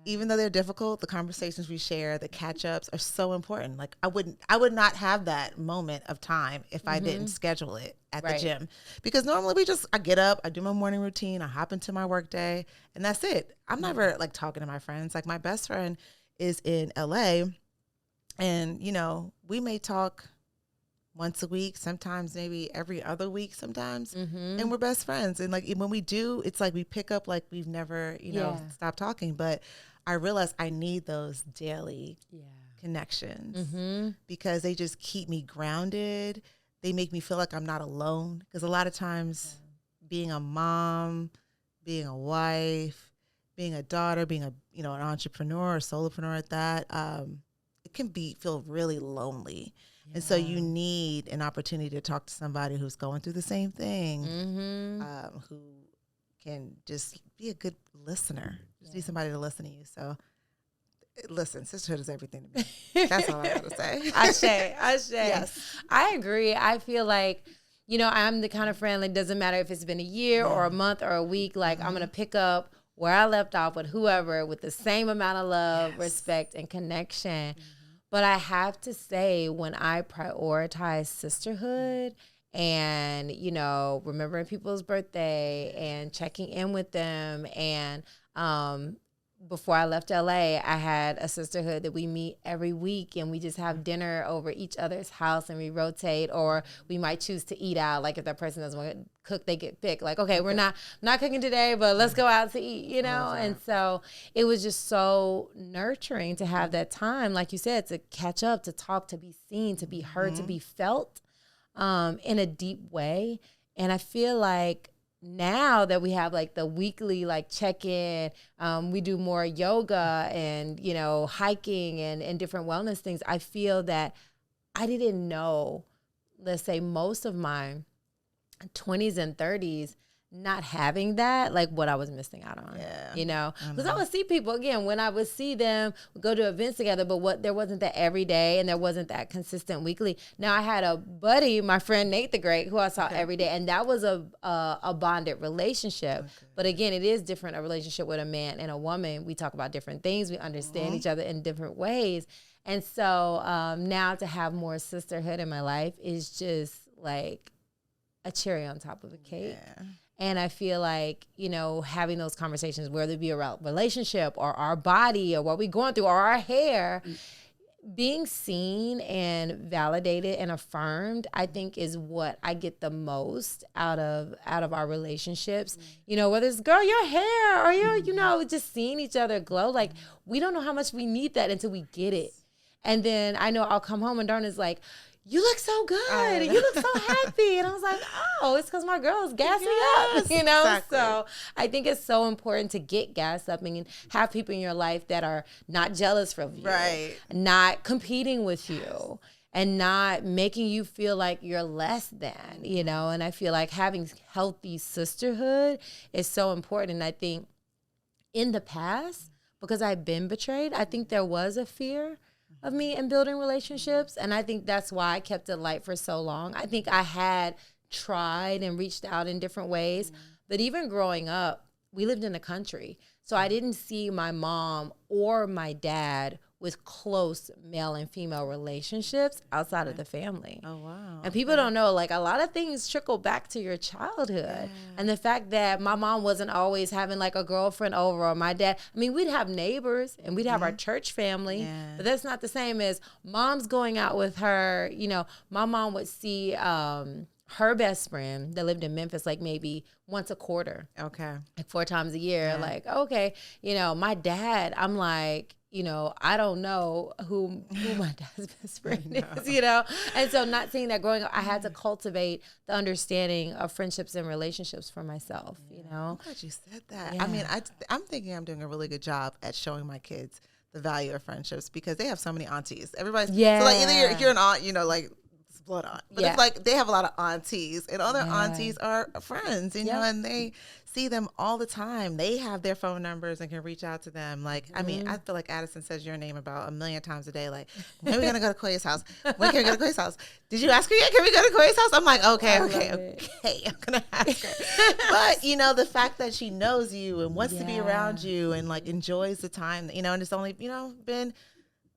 even though they're difficult, the conversations we share, the catch-ups are so important. Like I would not have that moment of time if I didn't schedule it at the gym, because normally I get up, I do my morning routine, I hop into my work day, and that's it. I'm never like talking to my friends. Like my best friend is in LA, and we may talk once a week, sometimes maybe every other week sometimes, and we're best friends. And like when we do, it's like we pick up like we've never stopped talking. But I realize I need those daily connections, because they just keep me grounded. They make me feel like I'm not alone, because a lot of times being a mom, being a wife, being a daughter, being an entrepreneur or solopreneur at that, it can feel really lonely. And so you need an opportunity to talk to somebody who's going through the same thing, who can just be a good listener. Just need somebody to listen to you. So listen, sisterhood is everything to me. That's all I got to say. Ashe. Yes. I agree. I feel like, I'm the kind of friend, like, doesn't matter if it's been a year or a month or a week, like, I'm going to pick up where I left off with whoever with the same amount of love, respect, and connection. But I have to say, when I prioritize sisterhood and, remembering people's birthday and checking in with them, and before I left LA, I had a sisterhood that we meet every week, and we just have dinner over each other's house, and we rotate, or we might choose to eat out. Like if that person doesn't want to cook, they get picked. Like, okay, we're not cooking today, but let's go out to eat, And so it was just so nurturing to have that time, like you said, to catch up, to talk, to be seen, to be heard, to be felt in a deep way. And I feel like now that we have like the weekly like check-in, we do more yoga and, hiking and different wellness things. I feel that I didn't know, let's say most of my 20s and 30s, not having that, like what I was missing out on, because I would see people again, when I would see them, we'd go to events together, but there wasn't that every day, and there wasn't that consistent weekly. Now I had a buddy, my friend Nate the Great, who I saw every day, and that was a bonded relationship. But again, it is different, a relationship with a man and a woman. We talk about different things. We understand each other in different ways. And so now to have more sisterhood in my life is just like a cherry on top of a cake. And I feel like, having those conversations, whether it be around relationship or our body or what we're going through or our hair, being seen and validated and affirmed, I think is what I get the most out of our relationships. Whether it's, girl, your hair, or your, just seeing each other glow. Like, we don't know how much we need that until we get it. And then I know I'll come home and Darna's like, you look so good. You look so happy. And I was like, oh, it's because my girls gas me up, Exactly. So I think it's so important to get gassed up and have people in your life that are not jealous from you, not competing with you, and not making you feel like you're less than, And I feel like having healthy sisterhood is so important. And I think in the past, because I've been betrayed, I think there was a fear of me in building relationships. And I think that's why I kept it light for so long. I think I had tried and reached out in different ways. But even growing up, we lived in the country. So I didn't see my mom or my dad with close male and female relationships outside of the family. Oh, wow. And people don't know, like, a lot of things trickle back to your childhood. Yeah. And the fact that my mom wasn't always having, like, a girlfriend over, or my dad. I mean, we'd have neighbors and we'd have our church family. Yeah. But that's not the same as mom's going out with her. You know, my mom would see her best friend that lived in Memphis, like, maybe once a quarter. Okay. Like 4 times a year. Yeah. Like, okay. You know, my dad, I'm like, you know, I don't know who my dad's best friend is, you know? And so not seeing that growing up, I had to cultivate the understanding of friendships and relationships for myself, you know? I'm glad you said that. Yeah. I mean, I'm thinking I'm doing a really good job at showing my kids the value of friendships because they have so many aunties. Everybody's, so like either you're an aunt, you know, like blood aunt, but it's like they have a lot of aunties and other aunties are friends, you know, and they see them all the time. They have their phone numbers and can reach out to them. Like, I mean, I feel like Addison says your name about 1,000,000 times a day. Like, when are we going to go to Koya's house? When can we go to Koya's house? Did you ask her yet? Can we go to Koya's house? I'm like, okay. I'm going to ask her. But, you know, the fact that she knows you and wants to be around you and like enjoys the time, you know, and it's only, you know, been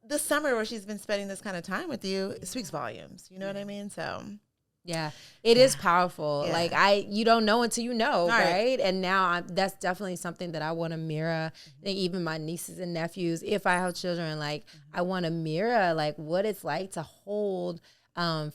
the summer where she's been spending this kind of time with you, it speaks volumes. You know what I mean? So yeah, it is powerful. Yeah. Like you don't know until you know, right? And now that's definitely something that I want to mirror. And even my nieces and nephews, if I have children, like I want to mirror like what it's like to hold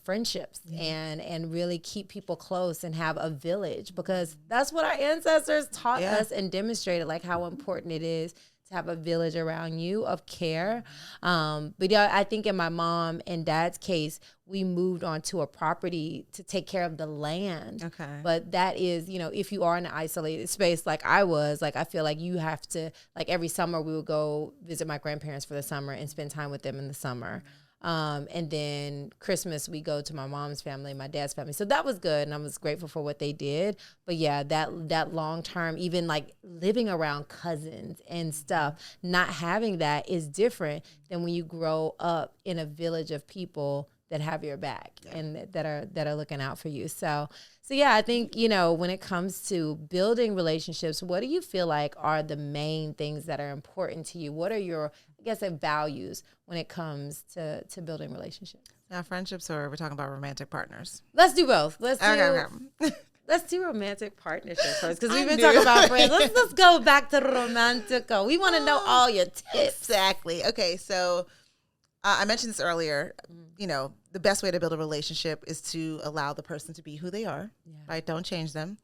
friendships and really keep people close and have a village, because that's what our ancestors taught us and demonstrated, like how important it is to have a village around you of care. But yeah, I think in my mom and dad's case, we moved on to a property to take care of the land. Okay. But that is, you know, if you are in an isolated space like I was, like I feel like you have to, like every summer we would go visit my grandparents for the summer and spend time with them in the summer. And then Christmas, we go to my mom's family, my dad's family. So that was good. And I was grateful for what they did. But yeah, that long term, even like living around cousins and stuff, not having that is different than when you grow up in a village of people that have your back and that are looking out for you. So yeah, I think, you know, when it comes to building relationships, what do you feel like are the main things that are important to you? What are your, I guess, values when it comes to building relationships? Now, friendships, or we're talking about romantic partners? Let's do both. Let's do romantic partnerships first, because we've been talking about friends. Let's go back to romantico. We want to know all your tips. Exactly. Okay, so I mentioned this earlier. You know, the best way to build a relationship is to allow the person to be who they are, right? Don't change them.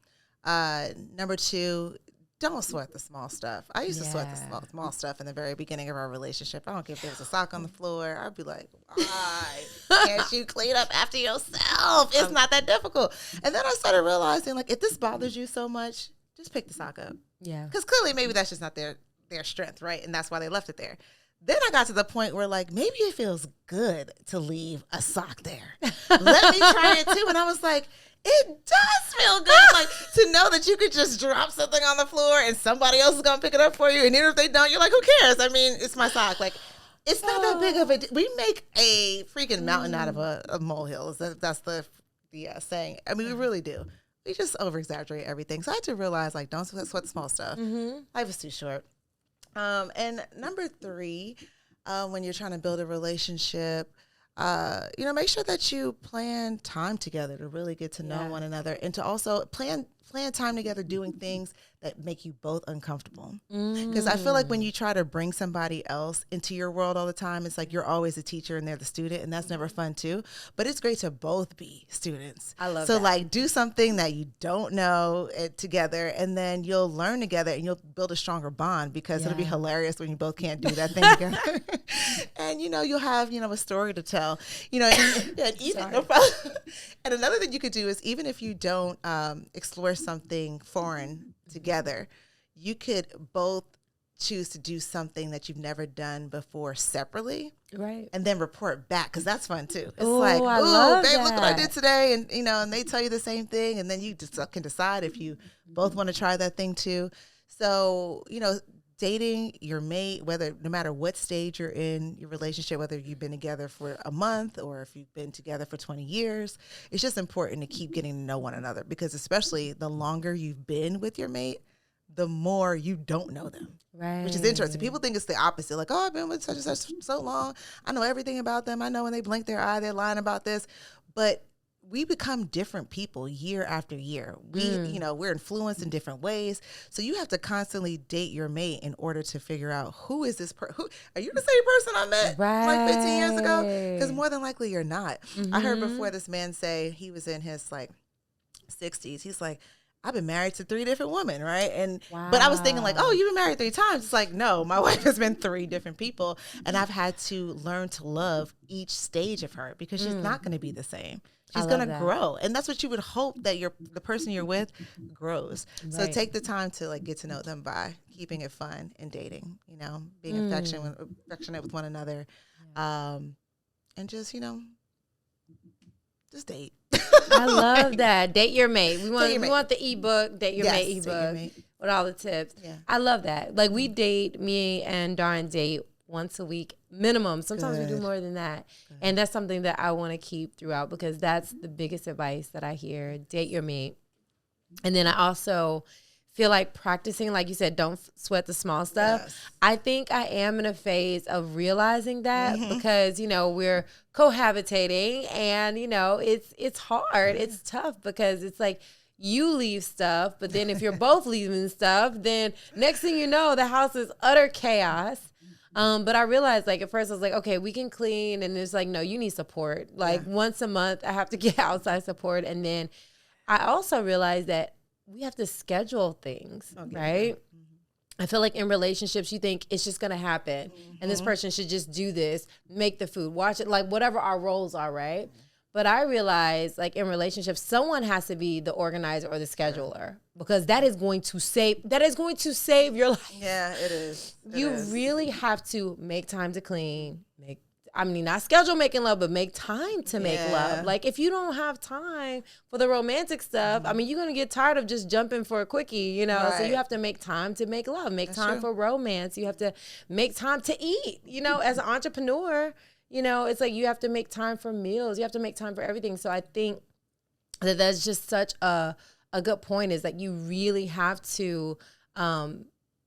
Number 2, don't sweat the small stuff. I used to sweat the small stuff in the very beginning of our relationship. I don't care if there was a sock on the floor. I'd be like, why can't you clean up after yourself? It's not that difficult. And then I started realizing, like, if this bothers you so much, just pick the sock up. Yeah. Because clearly maybe that's just not their strength, right? And that's why they left it there. Then I got to the point where, like, maybe it feels good to leave a sock there. Let me try it too. And I was like, it does feel good, like, to know that you could just drop something on the floor and somebody else is going to pick it up for you. And even if they don't, you're like, who cares? I mean, it's my sock. Like, it's not that big of a we make a freaking mountain out of a molehill. That's the saying. I mean, we really do. We just over-exaggerate everything. So I had to realize, like, don't sweat the small stuff. Life is too short. And number 3, when you're trying to build a relationship, you know, make sure that you plan time together to really get to know one another, and to also plan time together doing things that make you both uncomfortable. Because I feel like when you try to bring somebody else into your world all the time, it's like you're always a teacher and they're the student, and that's never fun too. But it's great to both be students. I love that. So like, do something that you don't know together, and then you'll learn together and you'll build a stronger bond, because it'll be hilarious when you both can't do that thing together. And, you know, you'll have, you know, a story to tell, you know, and even, no problem. And another thing you could do is, even if you don't explore something foreign together, you could both choose to do something that you've never done before separately, right? And then report back, because that's fun too. It's like, oh, babe, look what I did today, and you know, and they tell you the same thing, and then you just can decide if you both want to try that thing too. So, you know, dating your mate, no matter what stage you're in your relationship, whether you've been together for a month or if you've been together for 20 years, it's just important to keep getting to know one another, because especially the longer you've been with your mate, the more you don't know them. Right. Which is interesting. People think it's the opposite. Like, oh, I've been with such and such so long. I know everything about them. I know when they blink their eye, they're lying about this. But we become different people year after year. We're influenced in different ways. So you have to constantly date your mate in order to figure out who is this person. Who are you the same person I met like 15 years ago? Because more than likely you're not. I heard before this man say he was in his like 60s. He's like, I've been married to 3 different women, right? But I was thinking like, oh, you've been married 3 times. It's like, no, my wife has been 3 different people. And I've had to learn to love each stage of her because she's not going to be the same. She's going to grow. And that's what you would hope that the person you're with grows. Right. So take the time to like get to know them by keeping it fun and dating, being affectionate with one another. And just, just date. I love that. Date your mate. We want the ebook, Date Your Mate ebook with all the tips. Yeah. I love that. Like me and Darn date once a week minimum. Sometimes we do more than that. Good. And that's something that I want to keep throughout because that's the biggest advice that I hear. Date your mate. And then I also feel like practicing, like you said, don't sweat the small stuff. Yes. I think I am in a phase of realizing that because, we're cohabitating and, it's hard. It's tough because it's like you leave stuff, but then if you're both leaving stuff, then next thing you know, the house is utter chaos. But I realized like at first I was like, okay, we can clean. And it's like, no, you need support. Like once a month I have to get outside support. And then I also realized that we have to schedule things, right? I feel like in relationships, you think it's just going to happen. And this person should just do this, make the food, watch it, like whatever our roles are, right? But I realize like in relationships, someone has to be the organizer or the scheduler because that is going to save your life. Yeah, it is. You really have to make time to clean, not schedule making love, but make time to make love. Like if you don't have time for the romantic stuff, you're going to get tired of just jumping for a quickie, Right. So you have to make time to make love, make time for romance. You have to make time to eat, as an entrepreneur, it's like you have to make time for meals. You have to make time for everything. So I think that that's just such a good point is that you really have to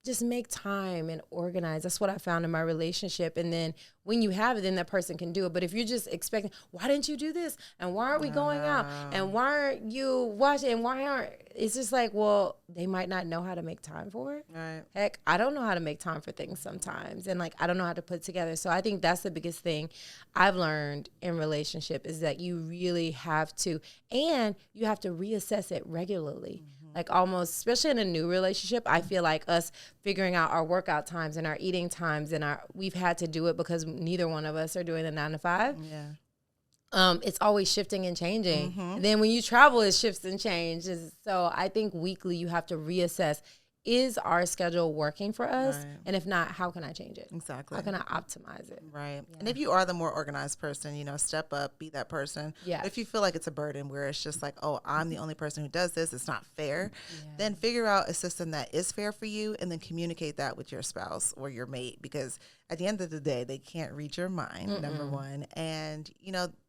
just make time and organize. That's what I found in my relationship. And then when you have it, then that person can do it. But if you're just expecting, why didn't you do this? And why aren't we going out? And why aren't you watching? And why aren't, it's just like, well, they might not know how to make time for it. Right. Heck, I don't know how to make time for things sometimes. And like, I don't know how to put it together. So I think that's the biggest thing I've learned in relationship is that you really have to, and you have to reassess it regularly. Like almost, especially in a new relationship, I feel like us figuring out our workout times and our eating times and we've had to do it because neither one of us are doing the 9 to 5. Yeah. It's always shifting and changing. And then when you travel, it shifts and changes. So I think weekly you have to reassess, is our schedule working for us? Right. And if not, how can I change it? Exactly. How can I optimize it? Right. Yeah. And if you are the more organized person, step up, be that person. Yeah. If you feel like it's a burden where it's just like, oh, I'm the only person who does this, it's not fair, then figure out a system that is fair for you and then communicate that with your spouse or your mate because at the end of the day, they can't read your mind, number one. And,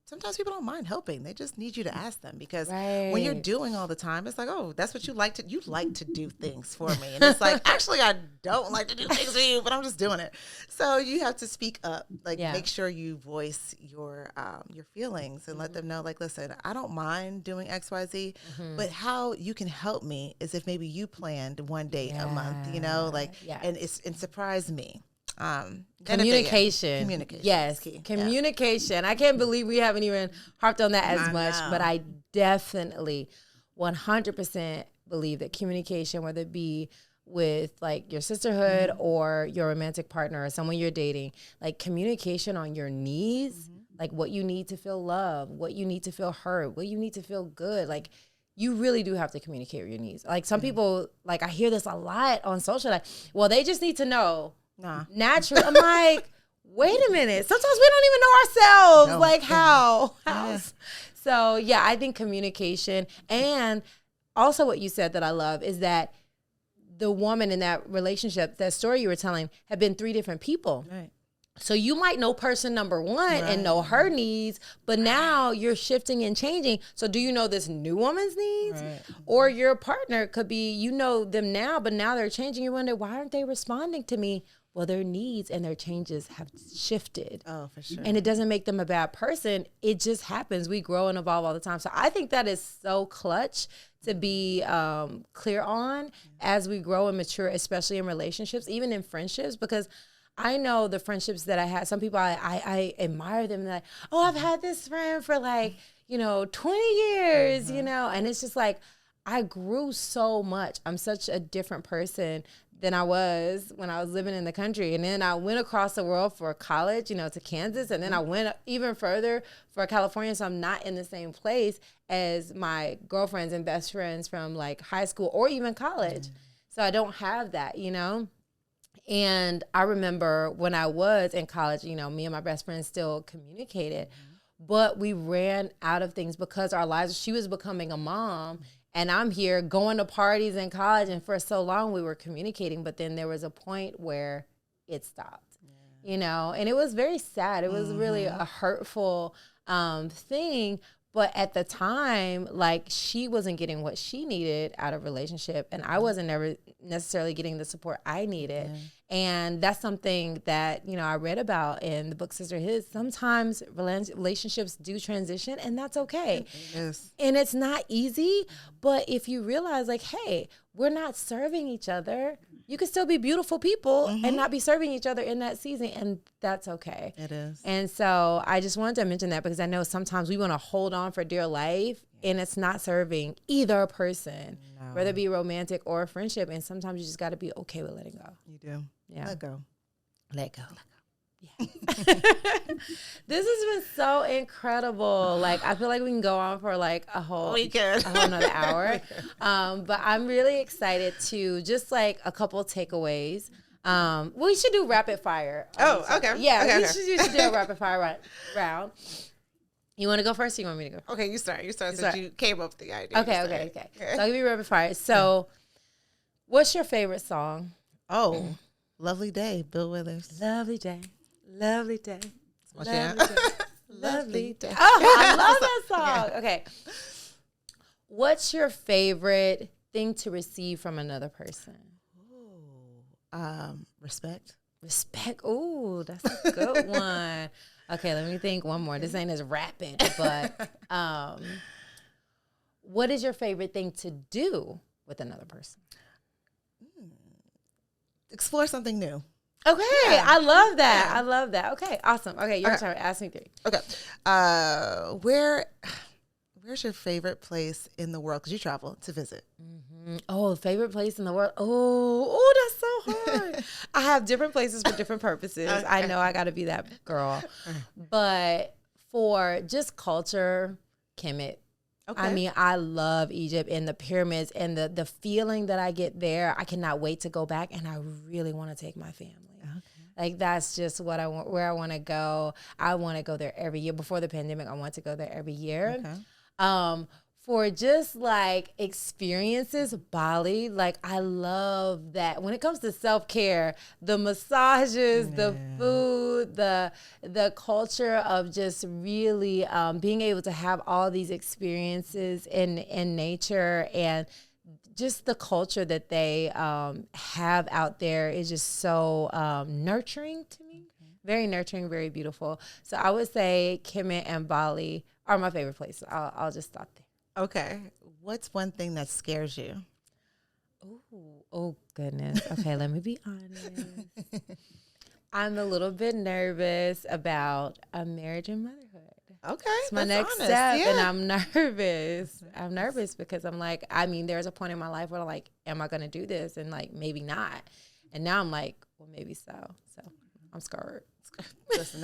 sometimes people don't mind helping. They just need you to ask them because when you're doing all the time, it's like, oh, that's what you like to do things for me. And it's like, actually, I don't like to do things for you, but I'm just doing it. So you have to speak up, make sure you voice your feelings and let them know, like, listen, I don't mind doing X, Y, Z, but how you can help me is if maybe you planned one date a month, and surprise me. Communication. Yes. Key. Communication. I can't believe we haven't even harped on that as much, but I definitely 100% believe that communication, whether it be with like your sisterhood or your romantic partner or someone you're dating, like communication on your needs, like what you need to feel loved, what you need to feel heard, what you need to feel good. Like you really do have to communicate your needs. Like some people, like I hear this a lot on social, like, well, they just need to know. Naturally. I'm like, wait a minute. Sometimes we don't even know ourselves. No. Like how? Yeah. So yeah, I think communication and also what you said that I love is that the woman in that relationship, that story you were telling, had been 3 different people. Right. So you might know person number one and know her needs, but now you're shifting and changing. So do you know this new woman's needs? Right. Or your partner could be, you know them now, but now they're changing. You wonder, why aren't they responding to me? Well, their needs and their changes have shifted. Oh, for sure. And it doesn't make them a bad person. It just happens. We grow and evolve all the time. So I think that is so clutch to be clear on as we grow and mature, especially in relationships, even in friendships, because I know the friendships that I had, some people, I admire them. They're like, oh, I've had this friend for 20 years, and it's just like, I grew so much. I'm such a different person than I was when I was living in the country. And then I went across the world for college, to Kansas. And then I went even further for California. So I'm not in the same place as my girlfriends and best friends from high school or even college. So I don't have that, And I remember when I was in college, me and my best friend still communicated, but we ran out of things because our lives, she was becoming a mom and I'm here going to parties in college. And for so long we were communicating, but then there was a point where it stopped, and it was very sad. It was really a hurtful thing. But at the time, she wasn't getting what she needed out of relationship, and I wasn't never necessarily getting the support I needed. And that's something that, I read about in the book Sisterhood. Sometimes relationships do transition, and that's okay. Yes. And it's not easy, but if you realize, hey, we're not serving each other, you can still be beautiful people and not be serving each other in that season, and that's okay. It is. And so I just wanted to mention that because I know sometimes we want to hold on for dear life, and it's not serving either person, whether it be romantic or a friendship. And sometimes you just got to be okay with letting go. You do. Yeah. Let go. Let go. Yeah. This has been so incredible. I feel like we can go on for a whole another hour. But I'm really excited to just a couple takeaways. We should do rapid fire. Oh, okay. Yeah, okay, we should do a rapid fire round. You want to go first or you want me to go? Okay, you start. Since you came up with the idea. Okay. So I'll give you rapid fire. So what's your favorite song? Oh, Lovely Day, Bill Withers. Lovely day. Lovely day. Lovely day. Lovely day. Oh, I love that song. Yeah. Okay. What's your favorite thing to receive from another person? Respect. Respect. Ooh, that's a good one. Okay, let me think one more. This ain't as rapid, but what is your favorite thing to do with another person? Explore something new. Okay, yeah. I love that. Yeah. I love that. Okay, awesome. Okay, your turn. Ask me 3. Okay. Where's your favorite place in the world? Because you travel to visit. Mm-hmm. Oh, favorite place in the world. Oh, that's so hard. I have different places for different purposes. Okay. I know I got to be that girl. But for just culture, Kemet. Okay. I mean, I love Egypt and the pyramids and the feeling that I get there. I cannot wait to go back, and I really want to take my family. Okay. That's just what I want, where I want to go. I want to go there every year. Before the pandemic, I want to go there every year. Okay. For just experiences, Bali, I love that. When it comes to self-care, the massages, the food, the culture of just really being able to have all these experiences in nature, and just the culture that they have out there is just so nurturing to me. Very nurturing, very beautiful. So I would say Kemet and Bali are my favorite places. I'll just stop there. Okay. What's one thing that scares you? Oh goodness. Okay, let me be honest. I'm a little bit nervous about a marriage and motherhood. Okay. It's my next step, and I'm nervous. I'm nervous because I'm there's a point in my life where I'm am I going to do this? And maybe not. And now I'm well, maybe so. So I'm scared. Listen,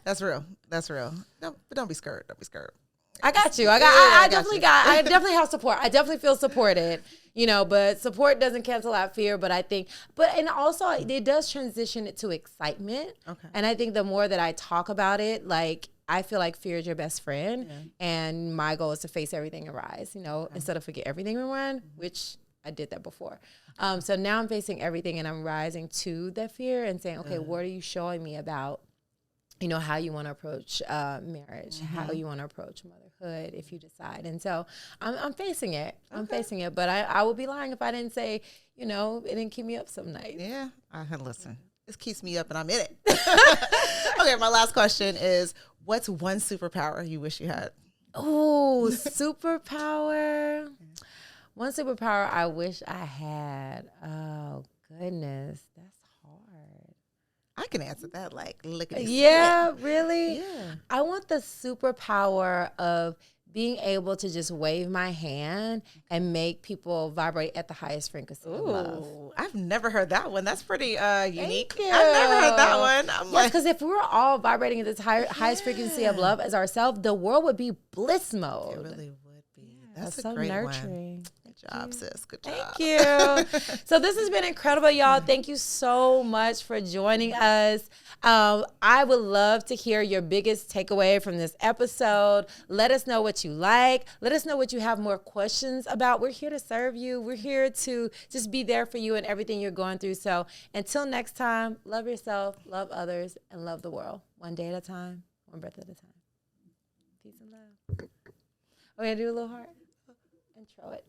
that's real. That's real. No, but don't be scared. Don't be scared. I got you. I definitely have support. I definitely feel supported, but support doesn't cancel out fear. But I think, and also it does transition it to excitement. Okay. And I think the more that I talk about it, I feel like fear is your best friend. Yeah. And my goal is to face everything and rise, instead of forget everything and run, which I did that before. So now I'm facing everything and I'm rising to that fear and saying, okay, what are you showing me about, you know, how you want to approach marriage, how you want to approach motherhood if you decide. And so I'm facing it. I'm facing it. But I would be lying if I didn't say, you know, it didn't keep me up some nights. Yeah. Listen, this keeps me up and I'm in it. Okay, my last question is, what's one superpower you wish you had? Oh, superpower. One superpower I wish I had. Oh, goodness. That's hard. I can answer that like lickety Yeah, really? Yeah. I want the superpower of being able to just wave my hand and make people vibrate at the highest frequency of love. Ooh, I've never heard that one. That's pretty unique. Thank you. I've never heard that one. Yes, because if we were all vibrating at this highest frequency of love as ourselves, the world would be bliss mode. It really would be. That's a so great nurturing. one. Good job, sis. Good job. Thank you. So this has been incredible, y'all. Thank you so much for joining us. I would love to hear your biggest takeaway from this episode. Let us know what you like. Let us know what you have more questions about. We're here to serve you. We're here to just be there for you and everything you're going through. So until next time, love yourself, love others, and love the world. One day at a time, one breath at a time. Peace and love. We're going to do a little heart. Intro it.